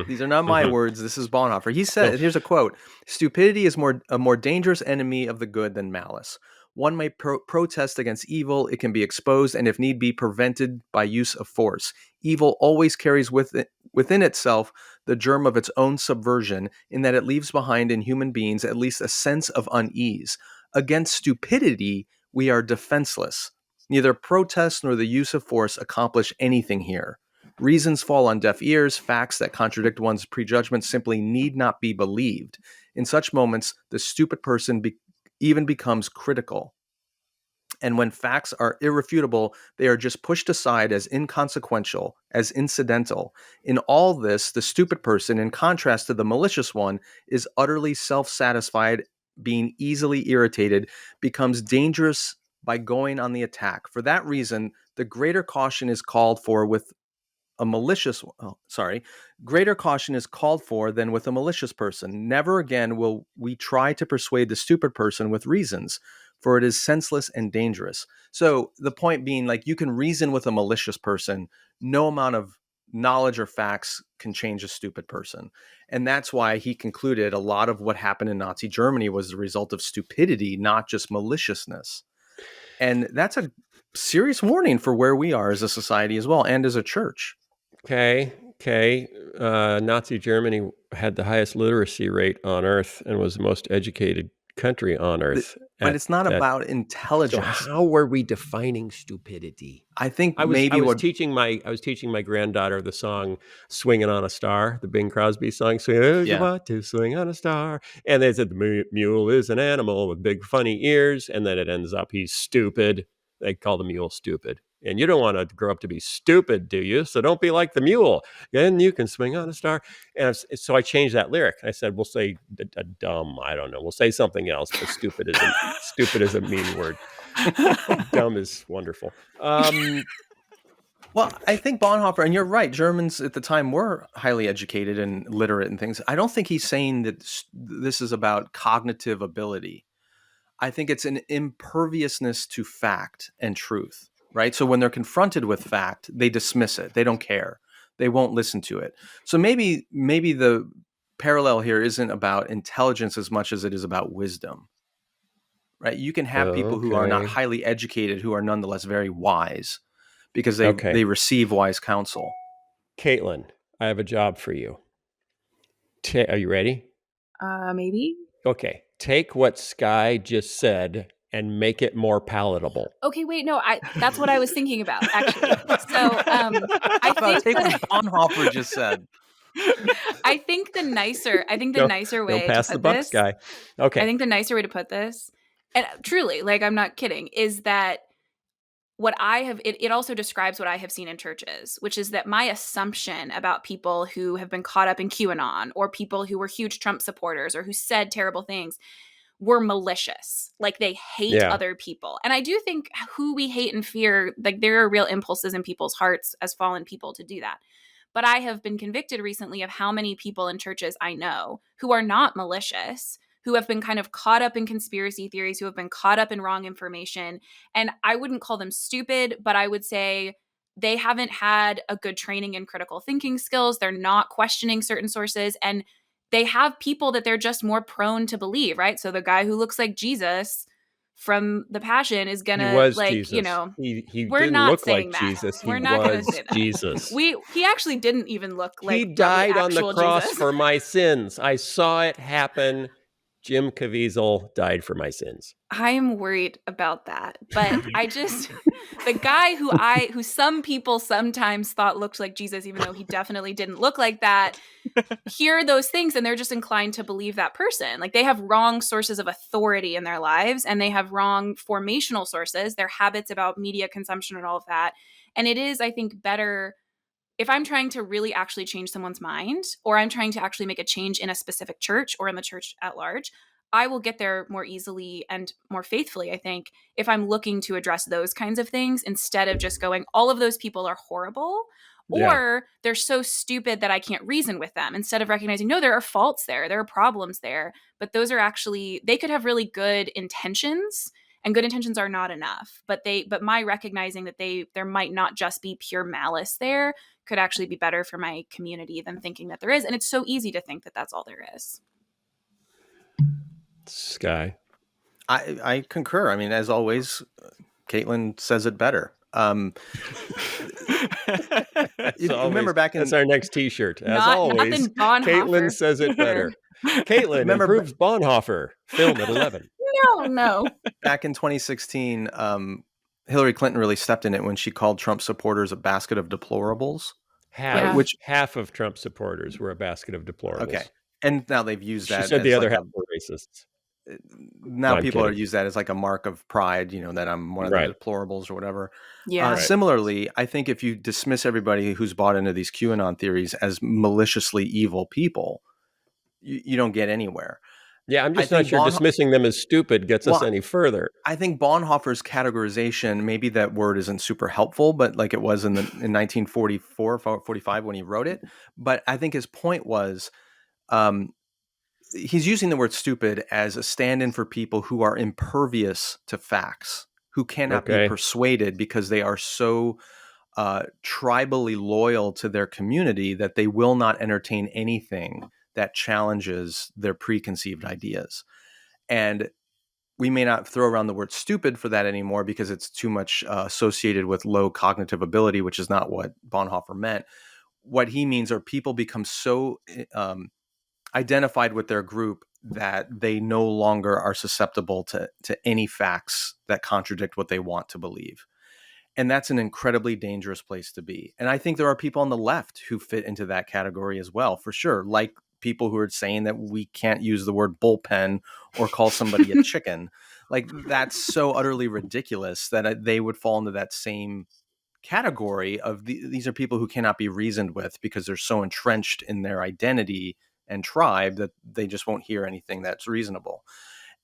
These are not my words. This is Bonhoeffer. He said, here's a quote: "Stupidity is a more dangerous enemy of the good than malice. One may protest against evil. It can be exposed and, if need be, prevented by use of force. Evil always carries within itself the germ of its own subversion, in that it leaves behind in human beings at least a sense of unease. Against stupidity, we are defenseless. Neither protest nor the use of force accomplish anything here. Reasons fall on deaf ears. Facts that contradict one's prejudgments simply need not be believed. In such moments, the stupid person even becomes critical. And when facts are irrefutable, they are just pushed aside as inconsequential, as incidental. In all this, the stupid person, in contrast to the malicious one, is utterly self-satisfied, being easily irritated, becomes dangerous by going on the attack. For that reason, the greater caution is called for greater caution is called for than with a malicious person. Never again will we try to persuade the stupid person with reasons, for it is senseless and dangerous." So the point being, like, you can reason with a malicious person. No amount of knowledge or facts can change a stupid person. And that's why he concluded a lot of what happened in Nazi Germany was the result of stupidity, not just maliciousness. And that's a serious warning for where we are as a society as well, and as a church. Okay. Nazi Germany had the highest literacy rate on earth and was the most educated country on earth. But it's not about intelligence. So how were we defining stupidity? I think I was teaching my granddaughter the song "Swinging on a Star," the Bing Crosby song. To swing on a star, and they said the mule is an animal with big funny ears, and then it ends up he's stupid. They call the mule stupid. And you don't want to grow up to be stupid, do you? So don't be like the mule. Then you can swing on a star. And so I changed that lyric. I said, we'll say dumb. I don't know. We'll say something else. But stupid is a mean word. Dumb is wonderful. Well, I think Bonhoeffer, and you're right, Germans at the time were highly educated and literate and things. I don't think he's saying that this is about cognitive ability. I think it's an imperviousness to fact and truth, right? So when they're confronted with fact, they dismiss it. They don't care. They won't listen to it. So maybe the parallel here isn't about intelligence as much as it is about wisdom, right? You can have people who are not highly educated who are nonetheless very wise because they receive wise counsel. Caitlin, I have a job for you. Are you ready? Maybe. Okay. Take what Skye just said and make it more palatable. Okay, wait, no, that's what I was thinking about, actually. So I think take what Bonhoeffer just said. I think the nicer way to pass the buck, Skye. Okay. I think the nicer way to put this, and truly, like, I'm not kidding, is that what I have, it also describes what I have seen in churches, which is that my assumption about people who have been caught up in QAnon, or people who were huge Trump supporters, or who said terrible things, were malicious. Like, they hate other people. And I do think who we hate and fear, like, there are real impulses in people's hearts as fallen people to do that. But I have been convicted recently of how many people in churches I know who are not malicious, who have been kind of caught up in conspiracy theories, who have been caught up in wrong information. And I wouldn't call them stupid, but I would say they haven't had a good training in critical thinking skills. They're not questioning certain sources. And they have people that they're just more prone to believe, right? So the guy who looks like Jesus from the Passion is gonna, He was like, Jesus. you know, He we're didn't not look saying like that. Jesus. He We're not gonna was say that. Jesus. He actually didn't even look like he died on the actual cross Jesus. for my sins. I saw it happen. Jim Caviezel died for my sins. I'm worried about that. But I just, the guy who some people sometimes thought looked like Jesus, even though he definitely didn't look like that, hear those things and they're just inclined to believe that person. Like, they have wrong sources of authority in their lives, and they have wrong formational sources, their habits about media consumption and all of that. And it is, I think, better if I'm trying to really actually change someone's mind, or I'm trying to actually make a change in a specific church or in the church at large, I will get there more easily and more faithfully, I think, if I'm looking to address those kinds of things instead of just going, all of those people are horrible, or they're so stupid that I can't reason with them, instead of recognizing, no, there are faults there, there are problems there, but those are actually, they could have really good intentions, and good intentions are not enough. But my recognizing that there might not just be pure malice there could actually be better for my community than thinking that there is. And it's so easy to think that that's all there is. Skye. I concur. I mean, as always, Caitlin says it better. Remember back in... That's our next T-shirt. As not always, Bonhoeffer. Caitlin says it better. Caitlin improves Bonhoeffer. Film at 11. No. Back in 2016, Hillary Clinton really stepped in it when she called Trump supporters a basket of deplorables. Half of Trump supporters were a basket of deplorables. Okay. And now they've used that. She said the other half were racists. Now people are use that as like a mark of pride, that I'm one of the deplorables or whatever. Yeah. Similarly, I think if you dismiss everybody who's bought into these QAnon theories as maliciously evil people, you don't get anywhere. Yeah, I'm just not sure dismissing them as stupid gets us any further. I think Bonhoeffer's categorization, maybe that word isn't super helpful, but like it was in 1944, 45 when he wrote it. But I think his point was, he's using the word stupid as a stand-in for people who are impervious to facts, who cannot be persuaded because they are so tribally loyal to their community that they will not entertain anything that challenges their preconceived ideas. And we may not throw around the word stupid for that anymore because it's too much associated with low cognitive ability, which is not what Bonhoeffer meant. What he means are people become so identified with their group that they no longer are susceptible to any facts that contradict what they want to believe. And that's an incredibly dangerous place to be. And I think there are people on the left who fit into that category as well, for sure. Like people who are saying that we can't use the word bullpen or call somebody a chicken. Like, that's so utterly ridiculous that they would fall into that same category of these are people who cannot be reasoned with because they're so entrenched in their identity and tribe that they just won't hear anything that's reasonable.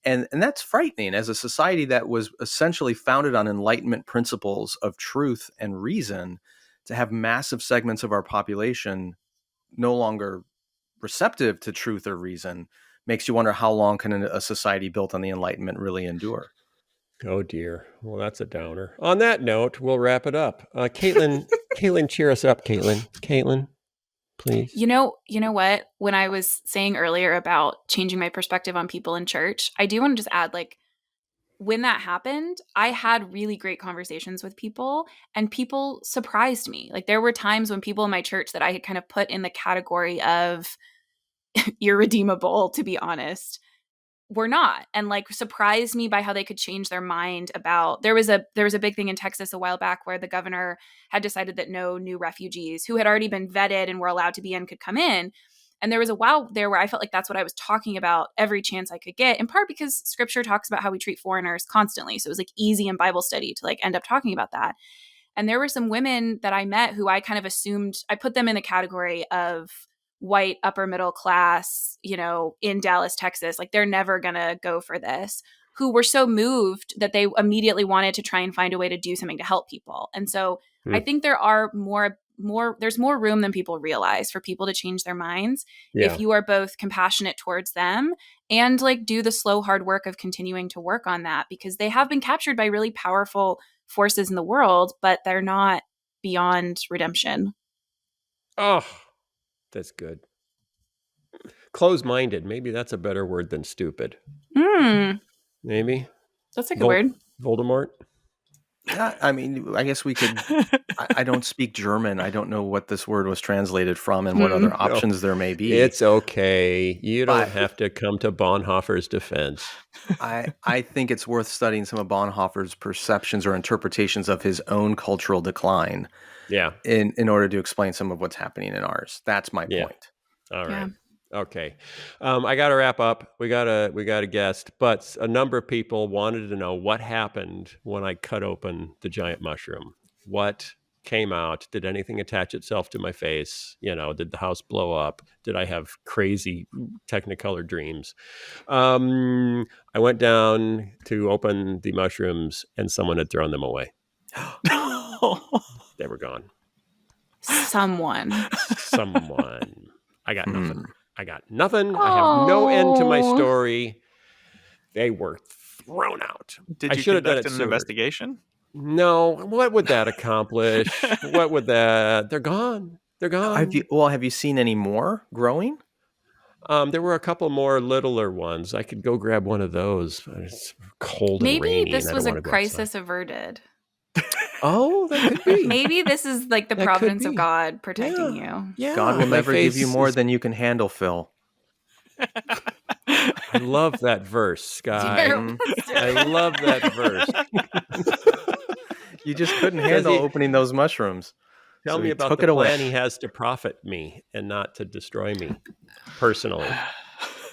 And that's frightening as a society that was essentially founded on Enlightenment principles of truth and reason, to have massive segments of our population no longer receptive to truth or reason makes you wonder how long can a society built on the Enlightenment really endure? Oh dear. Well, that's a downer. On that note, we'll wrap it up. Caitlin, cheer us up, Caitlin, please. You know what? When I was saying earlier about changing my perspective on people in church, I do want to just add, like, when that happened, I had really great conversations with people, and people surprised me. Like, there were times when people in my church that I had kind of put in the category of irredeemable, to be honest, were not, and like surprised me by how they could change their mind about, there was a big thing in Texas a while back where the governor had decided that no new refugees who had already been vetted and were allowed to be in could come in. And there was a while there where I felt like that's what I was talking about every chance I could get, in part because scripture talks about how we treat foreigners constantly. So it was like easy in Bible study to like end up talking about that. And there were some women that I met who I kind of assumed, I put them in the category of white, upper middle class, in Dallas, Texas, like they're never going to go for this, who were so moved that they immediately wanted to try and find a way to do something to help people. And so I think there are there's more room than people realize for people to change their minds if you are both compassionate towards them and like do the slow, hard work of continuing to work on that, because they have been captured by really powerful forces in the world, but they're not beyond redemption. Oh, that's good. closed-minded. Maybe that's a better word than stupid. Maybe. That's a good word. Voldemort? I mean, I guess we could. I don't speak German. I don't know what this word was translated from and what other options there may be. It's okay. You don't have to come to Bonhoeffer's defense. I think it's worth studying some of Bonhoeffer's perceptions or interpretations of his own cultural decline. Yeah. In order to explain some of what's happening in ours. That's my point. All right. Okay. I got to wrap up. We got a guest, but a number of people wanted to know what happened when I cut open the giant mushroom. What came out? Did anything attach itself to my face? Did the house blow up? Did I have crazy Technicolor dreams? I went down to open the mushrooms and someone had thrown them away. They were gone. Someone. I got nothing. I have no end to my story. They were thrown out. Did you conduct an investigation? No. What would that accomplish? They're gone. Have you seen any more growing? There were a couple more littler ones. I could go grab one of those. It's cold and rainy. Maybe this was a crisis averted. Oh, that could be. Maybe this is like the providence of God protecting you. Yeah. God will never give you more than you can handle, Phil. I love that verse, Skye. I love that verse. You just couldn't handle opening those mushrooms. Tell me about the plan he has to profit me and not to destroy me personally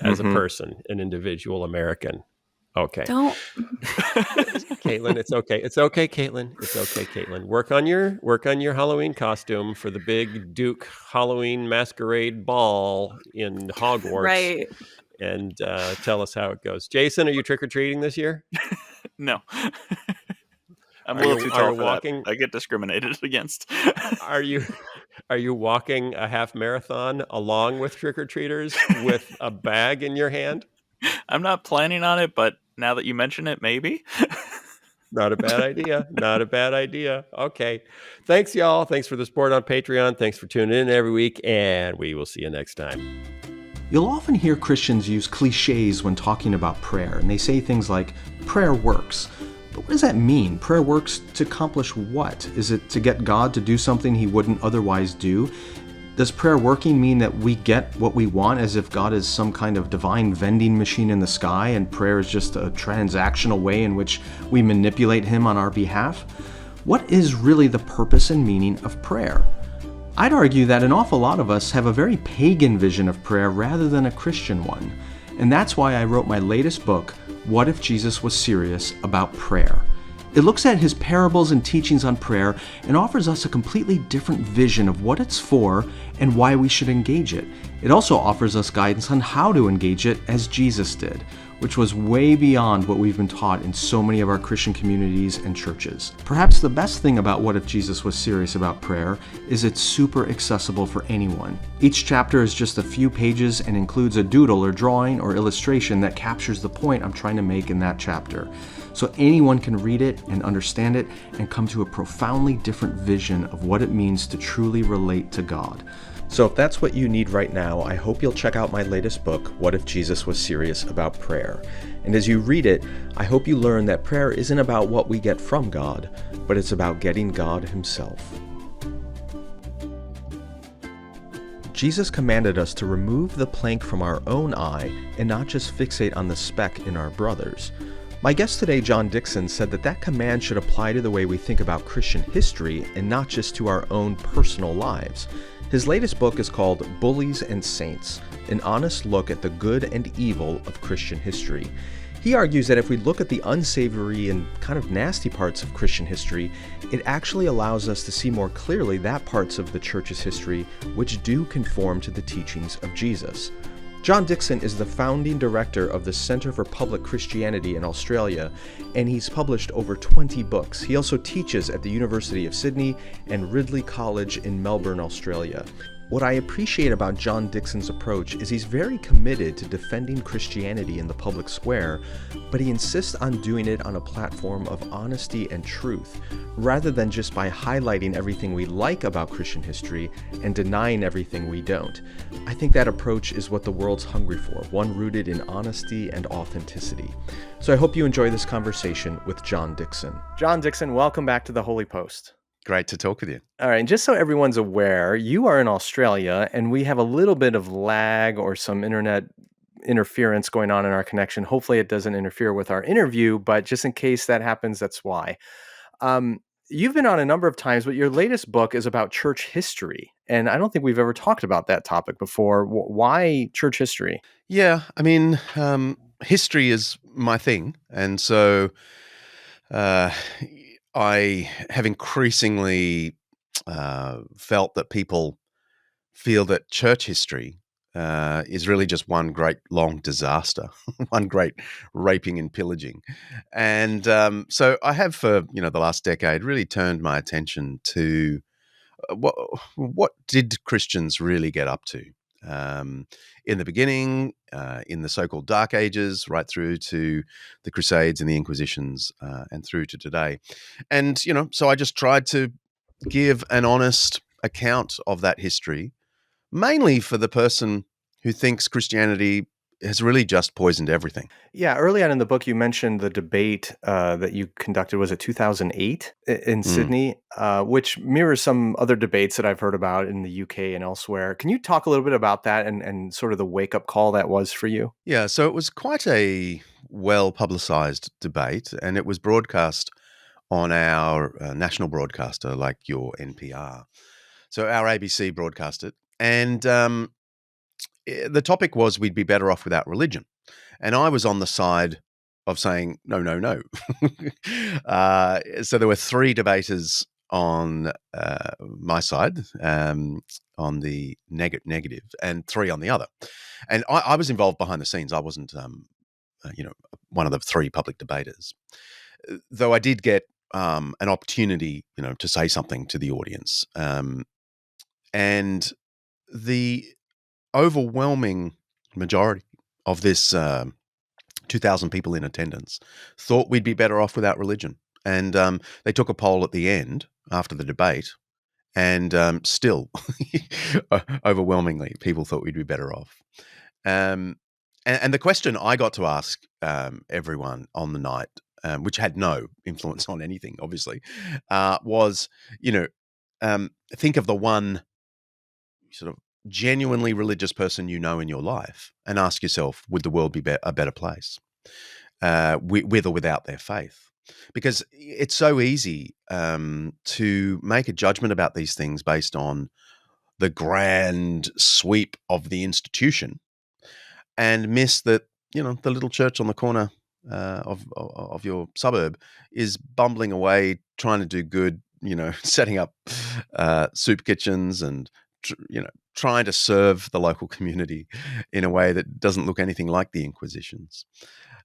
as a person, an individual American. Okay. Don't. Caitlin, it's okay. It's okay, Caitlin. It's okay, Caitlin. Work on your Halloween costume for the big Duke Halloween masquerade ball in Hogwarts. Right. And tell us how it goes. Jason, are you trick-or-treating this year? No. I'm a little too tall for that. I get discriminated against. Are you walking a half marathon along with trick-or-treaters with a bag in your hand? I'm not planning on it, but now that you mention it, maybe. Not a bad idea. Okay. Thanks, y'all. Thanks for the support on Patreon. Thanks for tuning in every week, and we will see you next time. You'll often hear Christians use cliches when talking about prayer, and they say things like, prayer works. But what does that mean? Prayer works to accomplish what? Is it to get God to do something he wouldn't otherwise do? Does prayer working mean that we get what we want, as if God is some kind of divine vending machine in the sky and prayer is just a transactional way in which we manipulate him on our behalf? What is really the purpose and meaning of prayer? I'd argue that an awful lot of us have a very pagan vision of prayer rather than a Christian one. And that's why I wrote my latest book, What If Jesus Was Serious About Prayer? It looks at his parables and teachings on prayer and offers us a completely different vision of what it's for and why we should engage it. It also offers us guidance on how to engage it as Jesus did, which was way beyond what we've been taught in so many of our Christian communities and churches. Perhaps the best thing about What If Jesus Was Serious About Prayer is it's super accessible for anyone. Each chapter is just a few pages and includes a doodle or drawing or illustration that captures the point I'm trying to make in that chapter. So anyone can read it and understand it and come to a profoundly different vision of what it means to truly relate to God. So if that's what you need right now, I hope you'll check out my latest book, What If Jesus Was Serious About Prayer? And as you read it, I hope you learn that prayer isn't about what we get from God, but it's about getting God himself. Jesus commanded us to remove the plank from our own eye and not just fixate on the speck in our brother's. My guest today, John Dickson, said that command should apply to the way we think about Christian history and not just to our own personal lives. His latest book is called Bullies Saints, an honest look at the good and evil of Christian history. He argues that if we look at the unsavory and kind of nasty parts of Christian history, it actually allows us to see more clearly that parts of the church's history which do conform to the teachings of Jesus. John Dickson is the founding director of the Centre for Public Christianity in Australia, and he's published over 20 books. He also teaches at the University of Sydney and Ridley College in Melbourne, Australia. What I appreciate about John Dickson's approach is he's very committed to defending Christianity in the public square, but he insists on doing it on a platform of honesty and truth, rather than just by highlighting everything we like about Christian history and denying everything we don't. I think that approach is what the world's hungry for, one rooted in honesty and authenticity. So I hope you enjoy this conversation with John Dickson. John Dickson, welcome back to the Holy Post. Great to talk with you. All right, and just so everyone's aware, you are in Australia, and we have a little bit of lag or some internet interference going on in our connection. Hopefully it doesn't interfere with our interview, but just in case that happens, that's why. You've been on a number of times, but your latest book is about church history, and I don't think we've ever talked about that topic before. Why church history? Yeah, I mean, history is my thing, and so I have increasingly felt that people feel that church history is really just one great long disaster, one great raping and pillaging. And so I have, for the last decade, really turned my attention to what did Christians really get up to in the beginning, in the so-called Dark Ages, right through to the Crusades and the Inquisitions, and through to today. And, so I just tried to give an honest account of that history, mainly for the person who thinks Christianity has really just poisoned everything. Yeah, early on in the book, you mentioned the debate that you conducted, was it 2008 in Sydney, which mirrors some other debates that I've heard about in the UK and elsewhere. Can you talk a little bit about that and sort of the wake-up call that was for you? Yeah, so it was quite a well-publicized debate, and it was broadcast on our national broadcaster, like your NPR. So our ABC broadcast it, and the topic was we'd be better off without religion. And I was on the side of saying, no, no, no. So there were three debaters on my side, on the negative, and three on the other. And I was involved behind the scenes. I wasn't, one of the three public debaters. Though I did get an opportunity, to say something to the audience. And the overwhelming majority of this 2,000 people in attendance thought we'd be better off without religion. And they took a poll at the end after the debate, and still overwhelmingly people thought we'd be better off. And the question I got to ask everyone on the night, which had no influence on anything, obviously, was, think of the one sort of genuinely religious person in your life, and ask yourself, would the world be a better place with or without their faith? Because it's so easy to make a judgment about these things based on the grand sweep of the institution, and miss that the little church on the corner of your suburb is bumbling away trying to do good, setting up soup kitchens and trying to serve the local community in a way that doesn't look anything like the Inquisitions.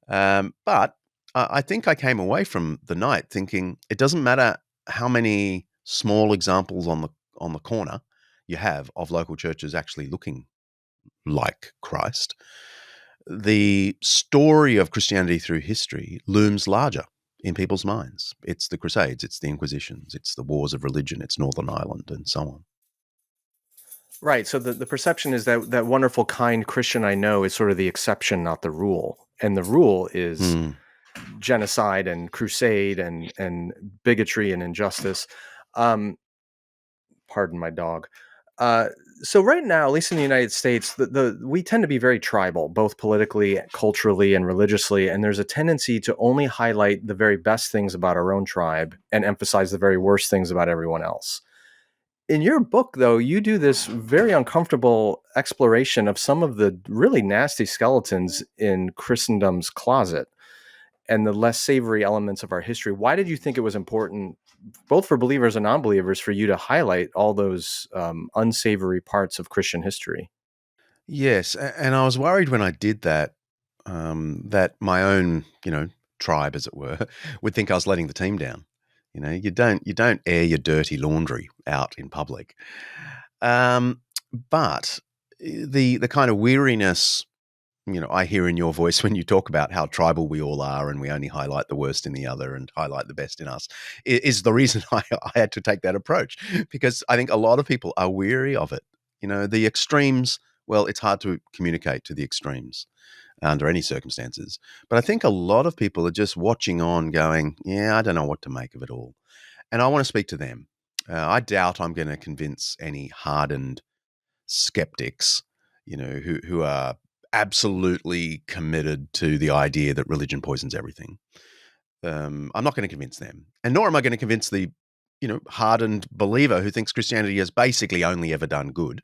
But I think I came away from the night thinking it doesn't matter how many small examples on the corner you have of local churches actually looking like Christ. The story of Christianity through history looms larger in people's minds. It's the Crusades, it's the Inquisitions, it's the wars of religion, it's Northern Ireland, and so on. Right. So the perception is that wonderful, kind Christian I know is sort of the exception, not the rule. And the rule is genocide and crusade and bigotry and injustice. Pardon my dog. So right now, at least in the United States, we tend to be very tribal, both politically, culturally, and religiously. And there's a tendency to only highlight the very best things about our own tribe and emphasize the very worst things about everyone else. In your book, though, you do this very uncomfortable exploration of some of the really nasty skeletons in Christendom's closet and the less savory elements of our history. Why did you think it was important, both for believers and non-believers, for you to highlight all those unsavory parts of Christian history? Yes, and I was worried when I did that, that my own, tribe, as it were, would think I was letting the team down. You don't air your dirty laundry out in public. But the kind of weariness, I hear in your voice when you talk about how tribal we all are and we only highlight the worst in the other and highlight the best in us, is the reason I had to take that approach, because I think a lot of people are weary of it. The extremes, well, it's hard to communicate to the extremes under any circumstances. But I think a lot of people are just watching on going, yeah, I don't know what to make of it all. And I want to speak to them. I doubt I'm going to convince any hardened skeptics, who are absolutely committed to the idea that religion poisons everything. I'm not going to convince them, and nor am I going to convince the, hardened believer who thinks Christianity has basically only ever done good,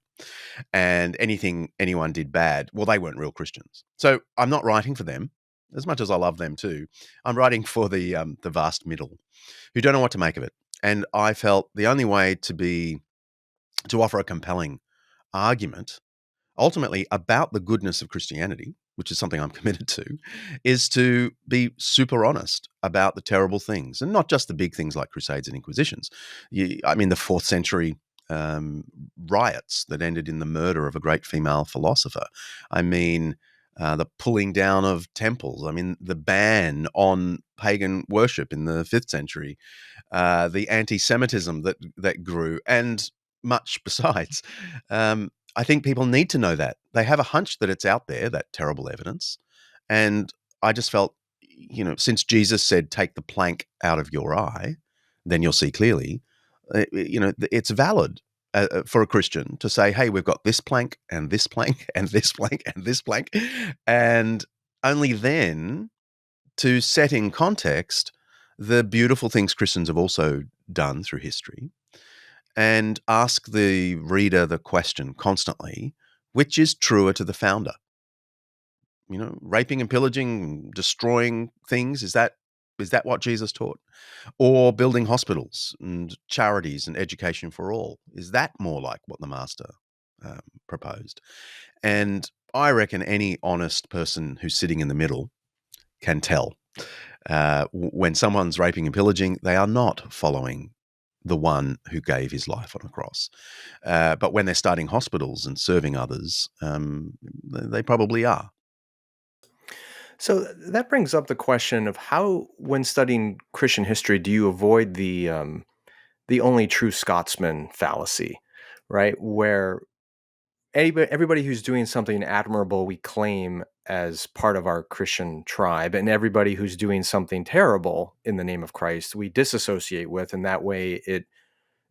and anything anyone did bad, well, they weren't real Christians. So I'm not writing for them, as much as I love them too. I'm writing for the vast middle, who don't know what to make of it. And I felt the only way to offer a compelling argument ultimately about the goodness of Christianity, which is something I'm committed to, is to be super honest about the terrible things, and not just the big things like crusades and inquisitions. The 4th century riots that ended in the murder of a great female philosopher. The pulling down of temples. The ban on pagan worship in the 5th century. The anti-Semitism that grew, and much besides. I think people need to know that. They have a hunch that it's out there, that terrible evidence. And I just felt, since Jesus said, take the plank out of your eye, then you'll see clearly, it's valid for a Christian to say, hey, we've got this plank and this plank and this plank and this plank. And only then to set in context the beautiful things Christians have also done through history, and ask the reader the question constantly, which is truer to the founder? Raping and pillaging, destroying things, is that what Jesus taught? Or building hospitals and charities and education for all? Is that more like what the master proposed? And I reckon any honest person who's sitting in the middle can tell when someone's raping and pillaging, they are not following the one who gave his life on a cross. But when they're starting hospitals and serving others, they probably are. So that brings up the question of how, when studying Christian history, do you avoid the only true Scotsman fallacy, right? Where everybody who's doing something admirable, we claim as part of our Christian tribe, and everybody who's doing something terrible in the name of Christ, we disassociate with, and that way it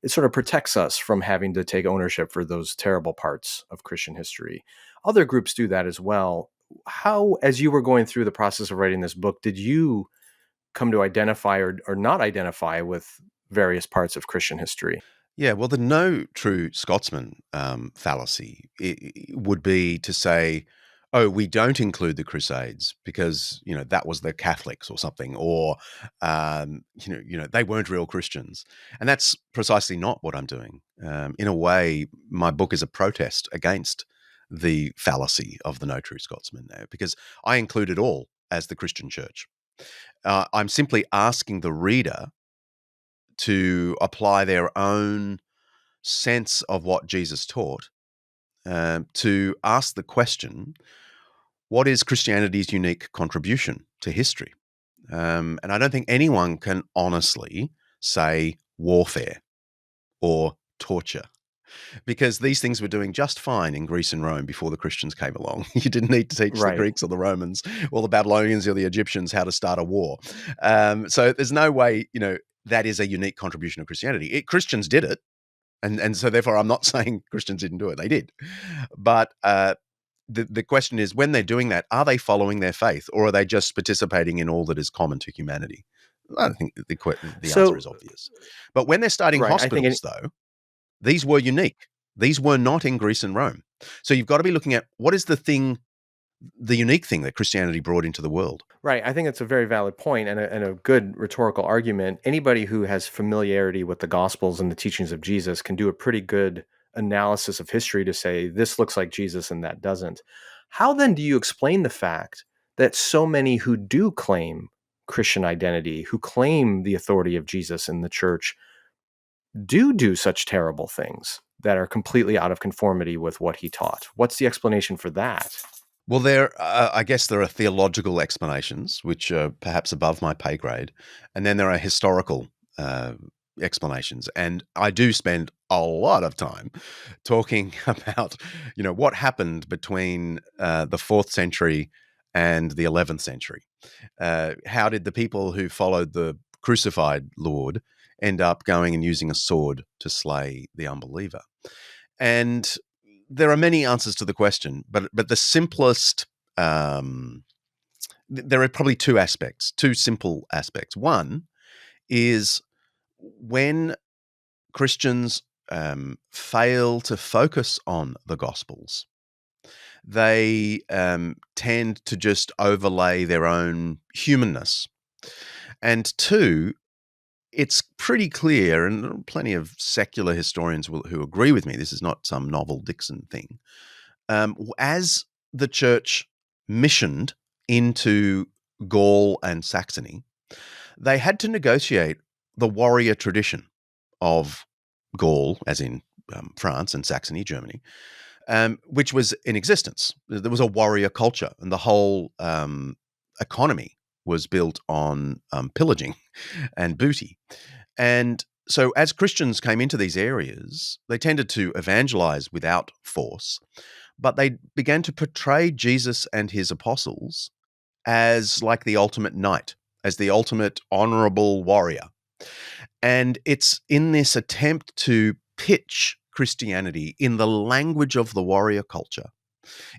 sort of protects us from having to take ownership for those terrible parts of Christian history. Other groups do that as well. How, as you were going through the process of writing this book, did you come to identify or not identify with various parts of Christian history? Yeah, well, the no true Scotsman fallacy would be to say, oh, we don't include the Crusades because, that was the Catholics or something, or, they weren't real Christians. And that's precisely not what I'm doing. In a way, my book is a protest against the fallacy of the no true Scotsman, because I include it all as the Christian church. I'm simply asking the reader to apply their own sense of what Jesus taught, to ask the question, what is Christianity's unique contribution to history? And I don't think anyone can honestly say warfare or torture, because these things were doing just fine in Greece and Rome before the Christians came along. You didn't need to teach the Greeks or the Romans or the Babylonians or the Egyptians how to start a war. So there's no way, that is a unique contribution of Christianity. Christians did it. And so therefore I'm not saying Christians didn't do it. They did. But the question is, when they're doing that, are they following their faith, or are they just participating in all that is common to humanity? I don't think the answer is obvious. But when they're starting hospitals, though, these were unique. These were not in Greece and Rome. So you've got to be looking at what is the unique thing that Christianity brought into the world. Right. I think it's a very valid point and a good rhetorical argument. Anybody who has familiarity with the Gospels and the teachings of Jesus can do a pretty good analysis of history to say this looks like Jesus and that doesn't. How then do you explain the fact that so many who do claim Christian identity, who claim the authority of Jesus in the church, do such terrible things that are completely out of conformity with what he taught. What's the explanation for that? Well, I guess there are theological explanations, which are perhaps above my pay grade, and then there are historical explanations. And I do spend a lot of time talking about, what happened between the 4th century and the 11th century. How did the people who followed the crucified Lord end up going and using a sword to slay the unbeliever? And there are many answers to the question, but the simplest, there are probably two simple aspects. One is when Christians fail to focus on the Gospels, they tend to just overlay their own humanness. And two, it's pretty clear, and there are plenty of secular historians who agree with me, this is not some novel Dickson thing, as the church missioned into Gaul and Saxony, they had to negotiate the warrior tradition of Gaul, as in France, and Saxony, Germany, which was in existence. There was a warrior culture, and the whole economy was built on pillaging and booty. And so as Christians came into these areas, they tended to evangelize without force, but they began to portray Jesus and his apostles as like the ultimate knight, as the ultimate honorable warrior. And it's in this attempt to pitch Christianity in the language of the warrior culture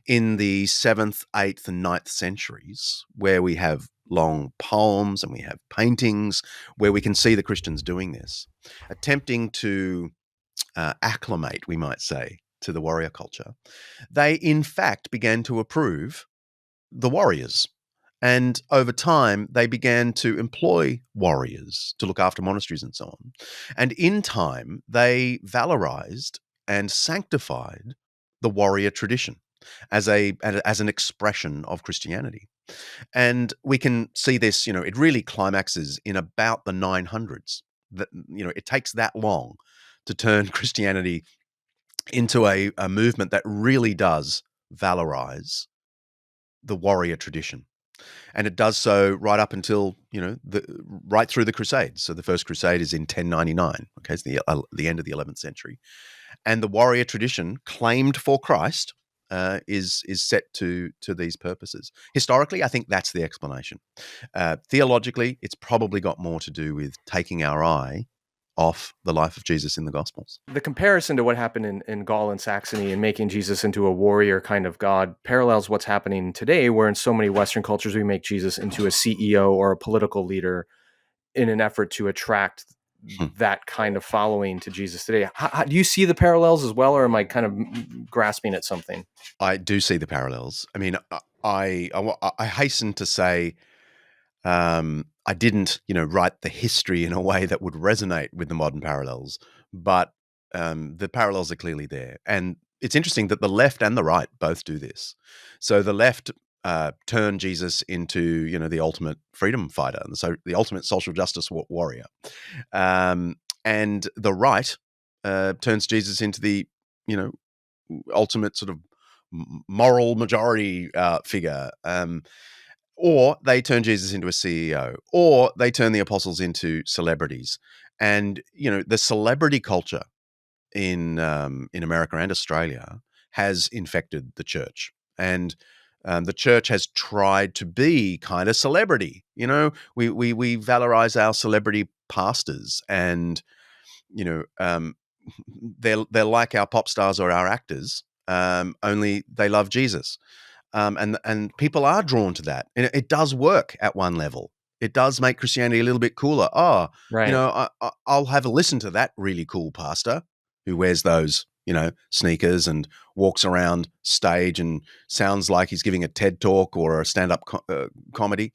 in the 7th, 8th, and 9th centuries, where we have long poems and we have paintings where we can see the Christians doing this, attempting to acclimate, we might say, to the warrior culture. They, in fact, began to approve the warriors. And over time, they began to employ warriors to look after monasteries and so on. And in time, they valorized and sanctified the warrior tradition as an expression of Christianity. And we can see this, it really climaxes in about the 900s. That, it takes that long to turn Christianity into a movement that really does valorize the warrior tradition. And it does so right up until, right through the Crusades. So the first Crusade is in 1099, okay, it's the end of the 11th century. And the warrior tradition claimed for Christ is set to these purposes. Historically, I think that's the explanation. Theologically, it's probably got more to do with taking our eye off the life of Jesus in the Gospels. The comparison to what happened in Gaul and Saxony and making Jesus into a warrior kind of God parallels what's happening today, where in so many Western cultures we make Jesus into a CEO or a political leader in an effort to attract that kind of following to Jesus today. Do you see the parallels as well, or am I kind of grasping at something? I do see the parallels. I mean, I hasten to say I didn't, write the history in a way that would resonate with the modern parallels, but the parallels are clearly there. And it's interesting that the left and the right both do this. So the left turned Jesus into, the ultimate freedom fighter, and so the ultimate social justice warrior. And the right turns Jesus into the, ultimate sort of moral majority figure. Or they turn Jesus into a CEO, or they turn the apostles into celebrities. And, the celebrity culture in America and Australia has infected the church. And the church has tried to be kind of celebrity. We valorize our celebrity pastors, and, they're like our pop stars or our actors, only they love Jesus. And people are drawn to that. And it does work at one level. It does make Christianity a little bit cooler. Oh, right. I'll have a listen to that really cool pastor who wears those, sneakers and walks around stage and sounds like he's giving a TED talk or a stand-up comedy.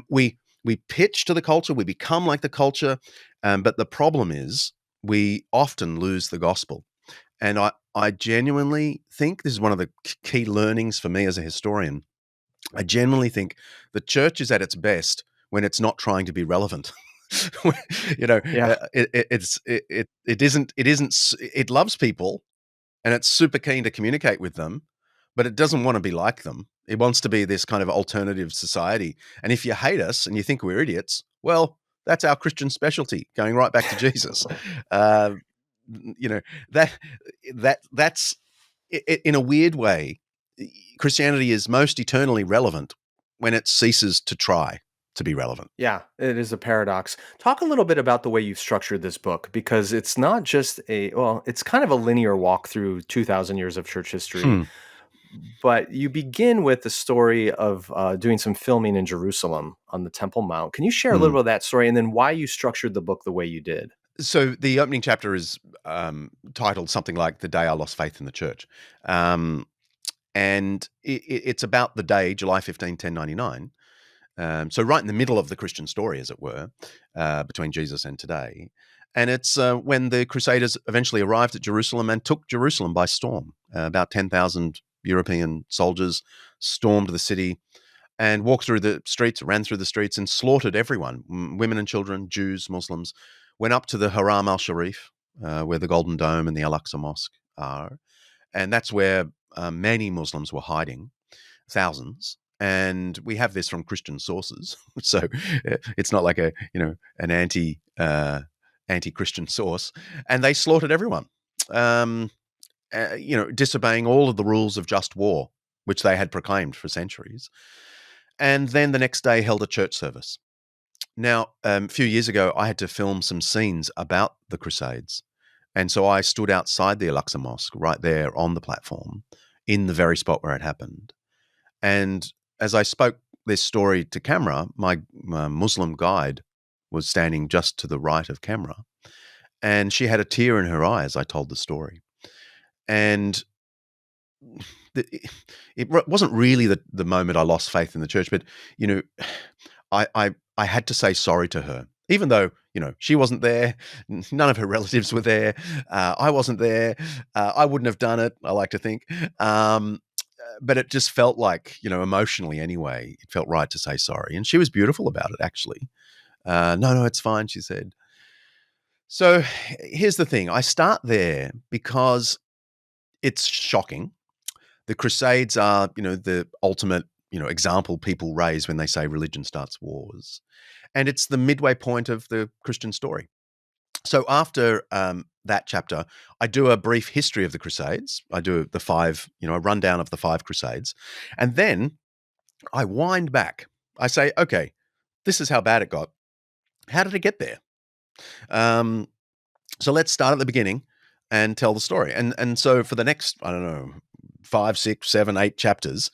We pitch to the culture. We become like the culture. But the problem is we often lose the gospel. And I genuinely think this is one of the key learnings for me as a historian. I genuinely think the church is at its best when it's not trying to be relevant. Yeah. It loves people, and it's super keen to communicate with them, but it doesn't want to be like them. It wants to be this kind of alternative society. And if you hate us and you think we're idiots, well, that's our Christian specialty, going right back to Jesus. Uh, you know that's in a weird way. Christianity is most eternally relevant when it ceases to try to be relevant. Yeah, it is a paradox. Talk a little bit about the way you've structured this book, because it's not just it's kind of a linear walk through 2,000 years of church history, but you begin with the story of doing some filming in Jerusalem on the Temple Mount. Can you share a little bit of that story, and then why you structured the book the way you did? So the opening chapter is titled something like "The Day I Lost Faith in the Church," and it's about the day, July 15, 1099. So right in the middle of the Christian story, as it were, between Jesus and today. And it's when the Crusaders eventually arrived at Jerusalem and took Jerusalem by storm. About 10,000 European soldiers stormed the city and walked through the streets, ran through the streets, and slaughtered everyone, women and children, Jews, Muslims, went up to the Haram al-Sharif, where the Golden Dome and the Al-Aqsa Mosque are. And that's where many Muslims were hiding, thousands. And we have this from Christian sources, so it's not like an anti-Christian source. And they slaughtered everyone, disobeying all of the rules of just war, which they had proclaimed for centuries. And then the next day held a church service. Now, a few years ago, I had to film some scenes about the Crusades, and so I stood outside the Al-Aqsa Mosque, right there on the platform, in the very spot where it happened. And as I spoke this story to camera, my Muslim guide was standing just to the right of camera, and she had a tear in her eye as I told the story. And it wasn't really the moment I lost faith in the church, but I had to say sorry to her, even though she wasn't there, none of her relatives were there, I wasn't there, I wouldn't have done it, I like to think. But it just felt like, emotionally anyway, it felt right to say sorry. And she was beautiful about it, actually. No, it's fine, she said. So here's the thing. I start there because it's shocking. The Crusades are, the ultimate, example people raise when they say religion starts wars. And it's the midway point of the Christian story. So after that chapter, I do a brief history of the Crusades. I do a rundown of the 5 Crusades. And then I wind back. I say, okay, this is how bad it got. How did it get there? So let's start at the beginning and tell the story. And so for the next, 5, 6, 7, 8 chapters,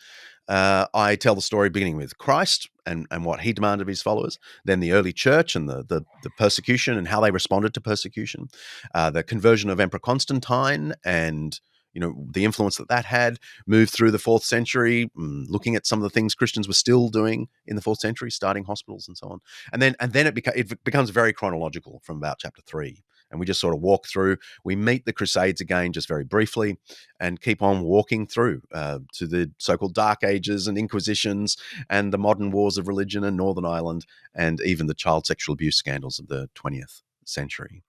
I tell the story beginning with Christ and what he demanded of his followers, then the early church and the persecution and how they responded to persecution, the conversion of Emperor Constantine and the influence that had, moved through the 4th century, looking at some of the things Christians were still doing in the 4th century, starting hospitals and so on. And then it becomes very chronological from about chapter 3. And we just sort of walk through. We meet the Crusades again just very briefly and keep on walking through to the so-called Dark Ages and Inquisitions and the modern wars of religion in Northern Ireland and even the child sexual abuse scandals of the 20th century.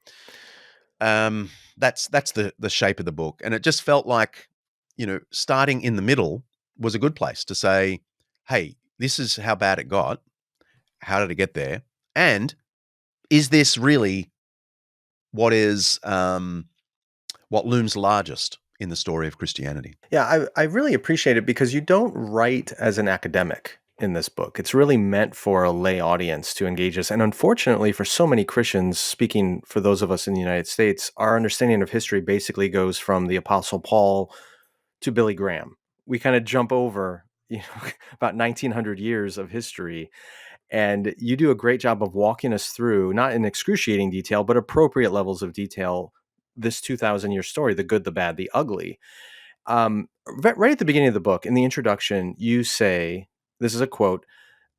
That's the shape of the book. And it just felt like, starting in the middle was a good place to say, hey, this is how bad it got. How did it get there? And is this really what looms largest in the story of Christianity? Yeah, I really appreciate it because you don't write as an academic in this book. It's really meant for a lay audience to engage us. And unfortunately, for so many Christians, speaking for those of us in the United States, our understanding of history basically goes from the Apostle Paul to Billy Graham. We kind of jump over, about 1900 years of history. And you do a great job of walking us through, not in excruciating detail, but appropriate levels of detail, this 2,000-year story, the good, the bad, the ugly. Right at the beginning of the book, in the introduction, you say, this is a quote,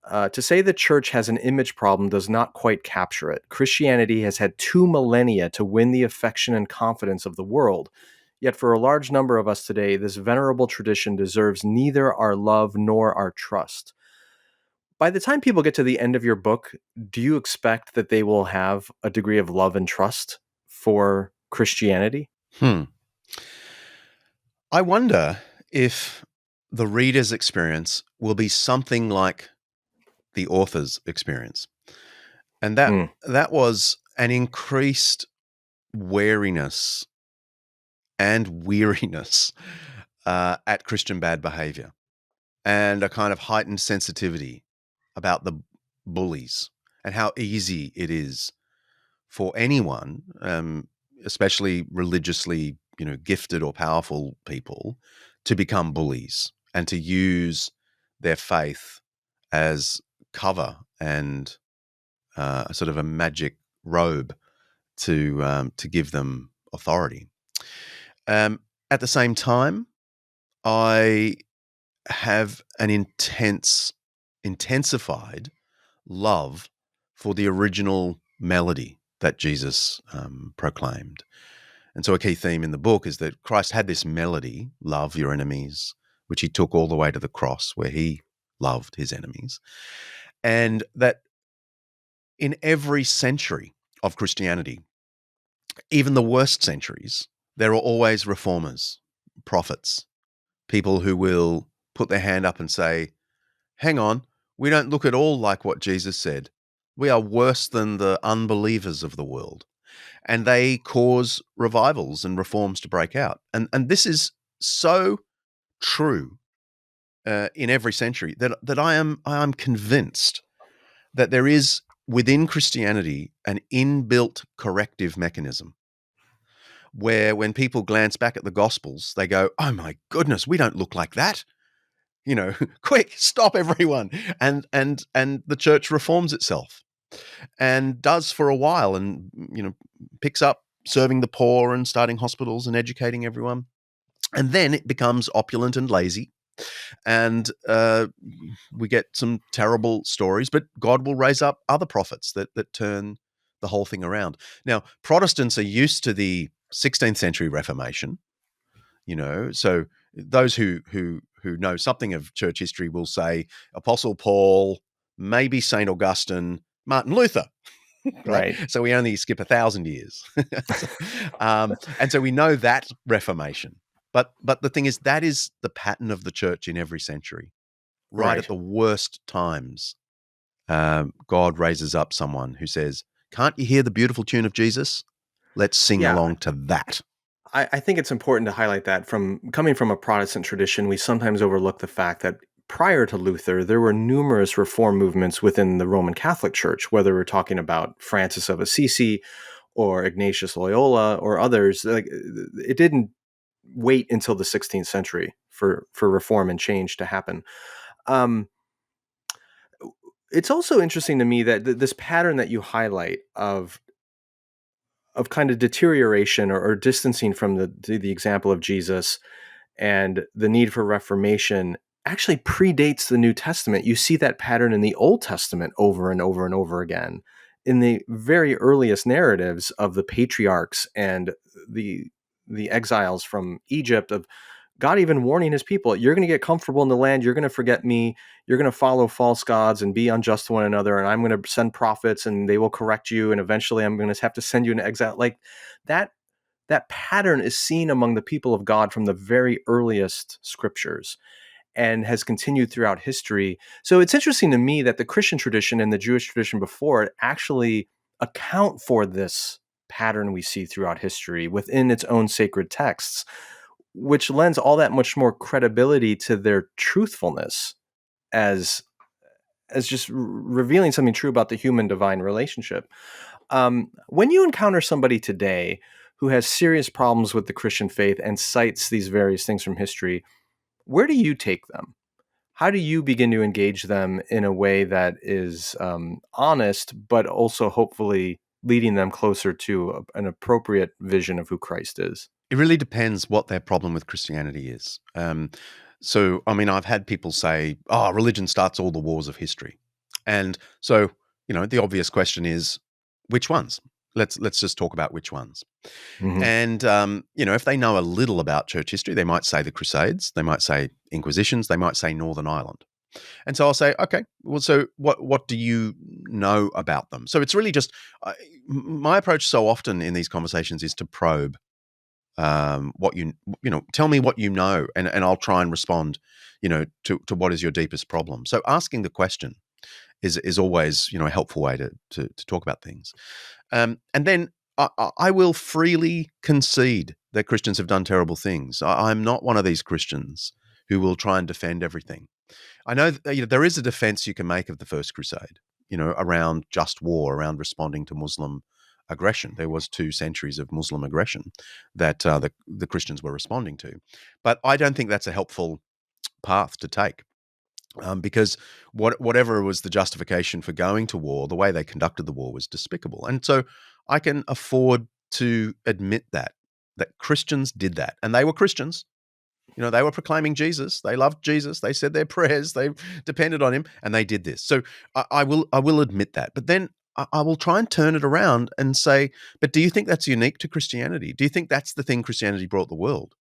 to say the church has an image problem does not quite capture it. Christianity has had 2 millennia to win the affection and confidence of the world. Yet for a large number of us today, this venerable tradition deserves neither our love nor our trust. by the time people get to the end of your book, do you expect that they will have a degree of love and trust for Christianity? I wonder if the reader's experience will be something like the author's experience. And that was an increased wariness and weariness at Christian bad behavior, and a kind of heightened sensitivity about the bullies and how easy it is for anyone, especially religiously, gifted or powerful people, to become bullies and to use their faith as cover and sort of a magic robe to give them authority. At the same time, I have an intensified love for the original melody that Jesus proclaimed. And so a key theme in the book is that Christ had this melody, love your enemies, which he took all the way to the cross where he loved his enemies. And that in every century of Christianity, even the worst centuries, there are always reformers, prophets, people who will put their hand up and say, hang on, we don't look at all like what Jesus said. We are worse than the unbelievers of the world. And they cause revivals and reforms to break out. And this is so true in every century that I am convinced that there is within Christianity an inbuilt corrective mechanism where when people glance back at the Gospels, they go, oh my goodness, we don't look like that. Quick, stop everyone. And the church reforms itself and does for a while and, picks up serving the poor and starting hospitals and educating everyone. And then it becomes opulent and lazy. And we get some terrible stories, but God will raise up other prophets that turn the whole thing around. Now, Protestants are used to the 16th century Reformation, so those who know something of church history will say Apostle Paul, maybe St. Augustine, Martin Luther. Right. So we only skip 1,000 years. And so we know that Reformation. But the thing is, that is the pattern of the church in every century. Right. At the worst times, God raises up someone who says, can't you hear the beautiful tune of Jesus? Let's sing along to that. I think it's important to highlight that coming from a Protestant tradition, we sometimes overlook the fact that prior to Luther, there were numerous reform movements within the Roman Catholic Church, whether we're talking about Francis of Assisi or Ignatius Loyola or others. Like, it didn't wait until the 16th century for reform and change to happen. It's also interesting to me that this pattern that you highlight of kind of deterioration or distancing from the example of Jesus and the need for reformation actually predates the New Testament. You see that pattern in the Old Testament over and over and over again. In the very earliest narratives of the patriarchs and the exiles from Egypt, of God even warning his people, you're going to get comfortable in the land, you're going to forget me, you're going to follow false gods and be unjust to one another, and I'm going to send prophets and they will correct you, and eventually I'm going to have to send you into exile. Like that pattern is seen among the people of God from the very earliest scriptures and has continued throughout history. So it's interesting to me that the Christian tradition and the Jewish tradition before it actually account for this pattern we see throughout history within its own sacred texts, which lends all that much more credibility to their truthfulness as just revealing something true about the human-divine relationship. When you encounter somebody today who has serious problems with the Christian faith and cites these various things from history, where do you take them? How do you begin to engage them in a way that is honest, but also hopefully leading them closer to an appropriate vision of who Christ is? It really depends what their problem with Christianity is. So, I mean, I've had people say, religion starts all the wars of history. And so, the obvious question is, which ones? Let's just talk about which ones. Mm-hmm. And, if they know a little about church history, they might say the Crusades, they might say Inquisitions, they might say Northern Ireland. And so I'll say, okay, well, so what do you know about them? So it's really just my approach so often in these conversations is to probe what tell me what you know, and I'll try and respond, to what is your deepest problem. So asking the question is always, a helpful way to talk about things. And then I will freely concede that Christians have done terrible things. I'm not one of these Christians who will try and defend everything. I know that, there is a defense you can make of the First Crusade, around just war, around responding to Muslim aggression. There was 2 centuries of Muslim aggression that the Christians were responding to. But I don't think that's a helpful path to take. Because whatever was the justification for going to war, the way they conducted the war was despicable. And so I can afford to admit that Christians did that. And they were Christians. They were proclaiming Jesus. They loved Jesus. They said their prayers. They depended on him, and they did this. So I will admit that. But then I will try and turn it around and say, but do you think that's unique to Christianity? Do you think that's the thing Christianity brought the world?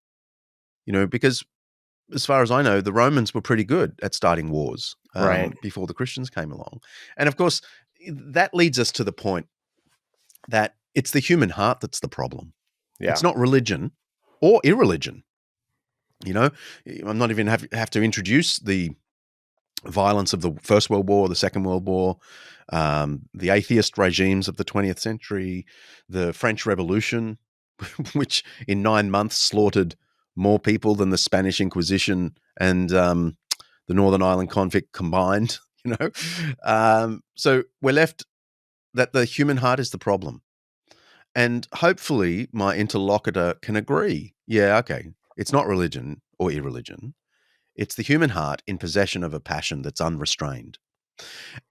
Because as far as I know, the Romans were pretty good at starting wars before the Christians came along. And of course, that leads us to the point that it's the human heart that's the problem. Yeah. It's not religion or irreligion. I'm not even have to introduce the violence of the First World War, the Second World War, the atheist regimes of the 20th century, the French Revolution, which in 9 months slaughtered more people than the Spanish Inquisition and the Northern Ireland convict combined. So we're left that the human heart is the problem. And hopefully my interlocutor can agree. Yeah, okay. It's not religion or irreligion. It's the human heart in possession of a passion that's unrestrained.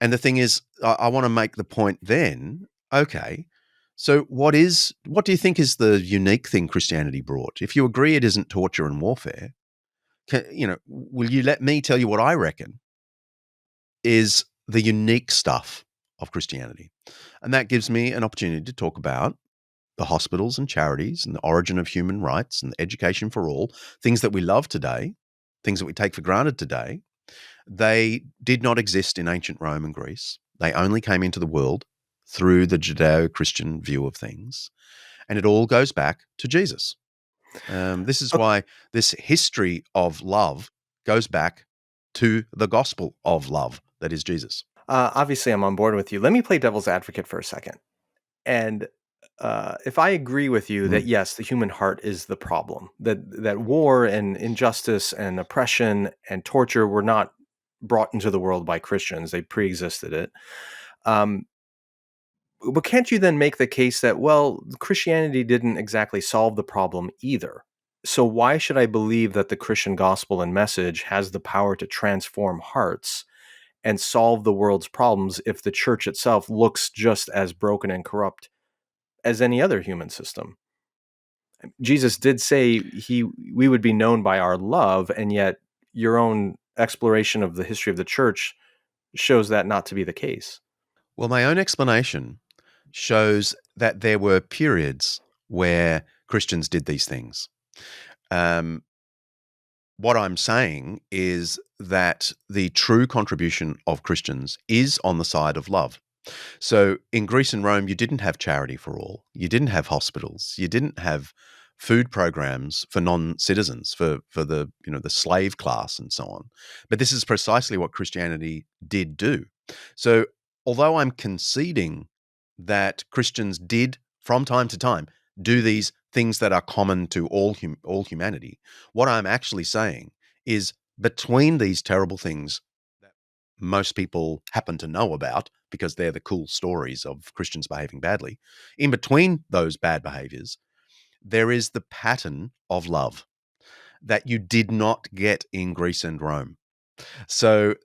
And the thing is, I want to make the point then, okay, so what do you think is the unique thing Christianity brought? If you agree it isn't torture and warfare, will you let me tell you what I reckon is the unique stuff of Christianity? And that gives me an opportunity to talk about the hospitals and charities and the origin of human rights and education for all, things that we love today, things that we take for granted today. They did not exist in ancient Rome and Greece. They only came into the world through the Judeo-Christian view of things. And it all goes back to Jesus. This is why this history of love goes back to the gospel of love that is Jesus. Obviously, I'm on board with you. Let me play devil's advocate for a second. And if I agree with you that, yes, the human heart is the problem, that war and injustice and oppression and torture were not brought into the world by Christians, they pre-existed it. But can't you then make the case that, well, Christianity didn't exactly solve the problem either? So why should I believe that the Christian gospel and message has the power to transform hearts and solve the world's problems if the church itself looks just as broken and corrupt as any other human system? Jesus did say we would be known by our love, and yet your own exploration of the history of the church shows that not to be the case. Well, my own explanation shows that there were periods where Christians did these things. What I'm saying is that the true contribution of Christians is on the side of love. So in Greece and Rome, you didn't have charity for all. You didn't have hospitals. You didn't have food programs for non-citizens, for the slave class and so on. But this is precisely what Christianity did do. So although I'm conceding that Christians did, from time to time, do these things that are common to all humanity, what I'm actually saying is between these terrible things that most people happen to know about because they're the cool stories of Christians behaving badly, in between those bad behaviors, there is the pattern of love that you did not get in Greece and Rome. So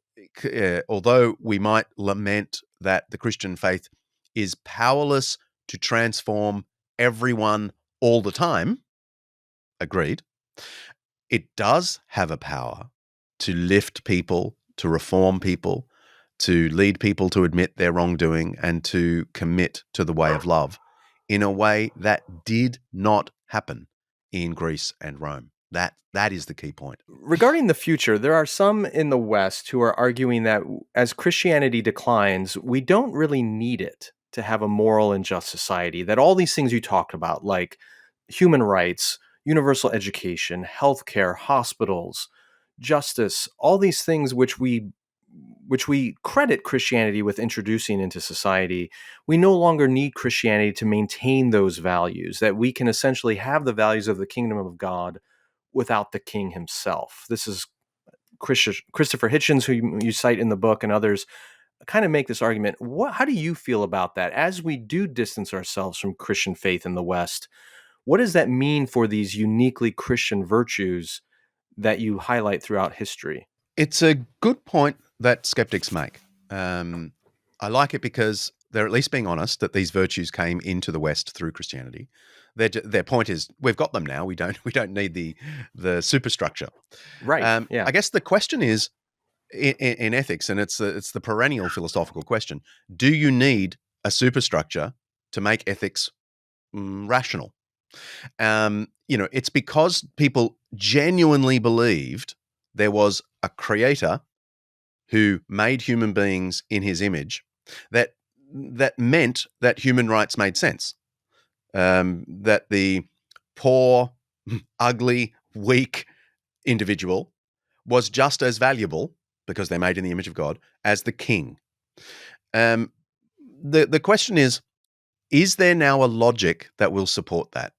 although we might lament that the Christian faith is powerless to transform everyone all the time, agreed, it does have a power to lift people, to reform people, to lead people to admit their wrongdoing and to commit to the way of love in a way that did not happen in Greece and Rome. That is the key point. Regarding the future, there are some in the West who are arguing that as Christianity declines, we don't really need it to have a moral and just society, that all these things you talked about, like human rights, universal education, healthcare, hospitals, justice, all these things which we credit Christianity with introducing into society, we no longer need Christianity to maintain those values, that we can essentially have the values of the kingdom of God without the king himself. This is Christopher Hitchens, who you cite in the book, and others kind of make this argument. How do you feel about that? As we do distance ourselves from Christian faith in the West, what does that mean for these uniquely Christian virtues that you highlight throughout history? It's a good point that skeptics make. I like it because they're at least being honest that these virtues came into the West through Christianity. Their point is, we've got them now. We don't need the superstructure. Right. Yeah. I guess the question is in ethics, and it's the perennial philosophical question: do you need a superstructure to make ethics rational? It's because people genuinely believed there was a creator who made human beings in his image that meant that human rights made sense. That the poor, ugly, weak individual was just as valuable, because they're made in the image of God, as the king. The question is there now a logic that will support that?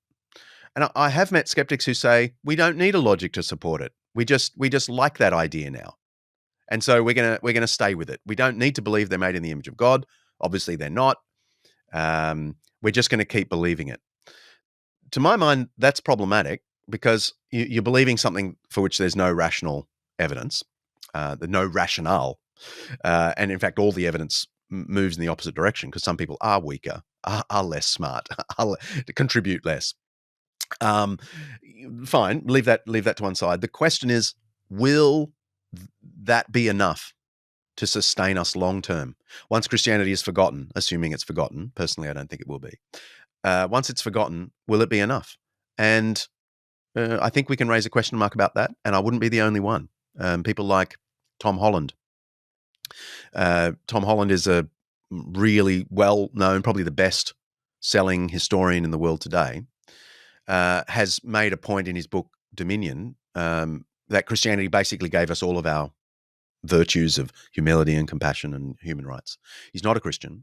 And I have met skeptics who say, we don't need a logic to support it. We just like that idea now. And so we're gonna stay with it. We don't need to believe they're made in the image of God. Obviously they're not. We're just going to keep believing it. To my mind, that's problematic, because you're believing something for which there's no rational evidence, no rationale. And in fact, all the evidence moves in the opposite direction, because some people are weaker, are less smart, contribute less. Fine, leave that to one side. The question is, will that be enough to sustain us long term? Once Christianity is forgotten, assuming it's forgotten, personally I don't think it will be. Once it's forgotten, will it be enough? And I think we can raise a question mark about that, and I wouldn't be the only one. People like Tom Holland. Tom Holland is a really well-known, probably the best-selling historian in the world today, has made a point in his book Dominion that Christianity basically gave us all of our virtues of humility and compassion and human rights. He's not a Christian.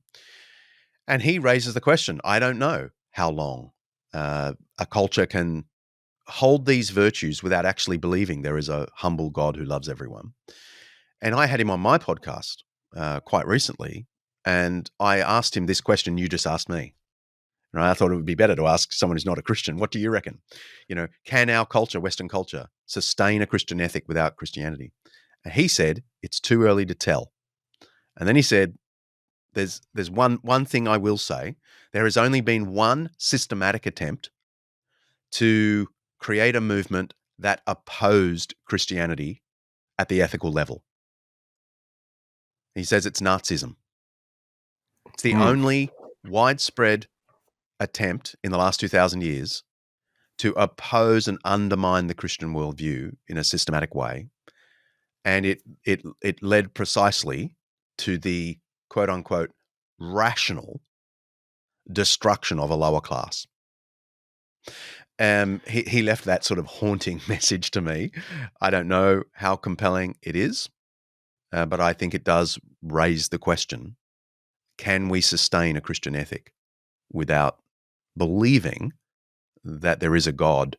And he raises the question, I don't know how long a culture can hold these virtues without actually believing there is a humble God who loves everyone. And I had him on my podcast quite recently, and I asked him this question you just asked me. And I thought it would be better to ask someone who's not a Christian, what do you reckon? Can our culture, Western culture, sustain a Christian ethic without Christianity? And he said, it's too early to tell. And then he said, there's one thing I will say. There has only been one systematic attempt to create a movement that opposed Christianity at the ethical level. He says it's Nazism. It's the only widespread attempt in the last 2,000 years to oppose and undermine the Christian worldview in a systematic way. And it led precisely to the quote unquote rational destruction of a lower class. He left that sort of haunting message to me. I don't know how compelling it is, but I think it does raise the question, can we sustain a Christian ethic without believing that there is a God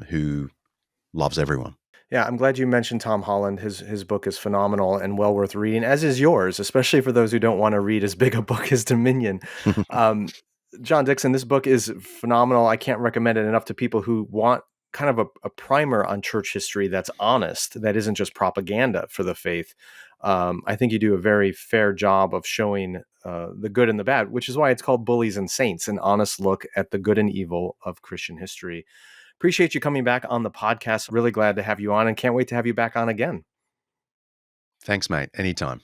who loves everyone? Yeah, I'm glad you mentioned Tom Holland. His book is phenomenal and well worth reading, as is yours, especially for those who don't want to read as big a book as Dominion. John Dickson, this book is phenomenal. I can't recommend it enough to people who want kind of a primer on church history that's honest, that isn't just propaganda for the faith. I think you do a very fair job of showing the good and the bad, which is why it's called Bullies and Saints, an honest look at the good and evil of Christian history. Appreciate you coming back on the podcast. Really glad to have you on, and can't wait to have you back on again. Thanks, mate. Anytime.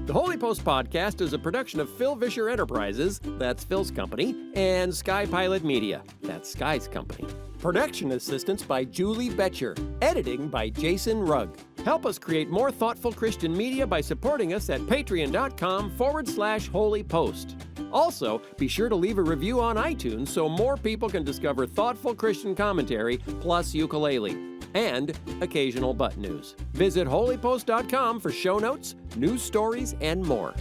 The Holy Post Podcast is a production of Phil Vischer Enterprises, that's Phil's company, and Skye Pilot Media, that's Skye's company. Production assistance by Julie Betcher. Editing by Jason Rugg. Help us create more thoughtful Christian media by supporting us at patreon.com/holypost. Also, be sure to leave a review on iTunes so more people can discover thoughtful Christian commentary plus ukulele and occasional butt news. Visit holypost.com for show notes, news stories, and more.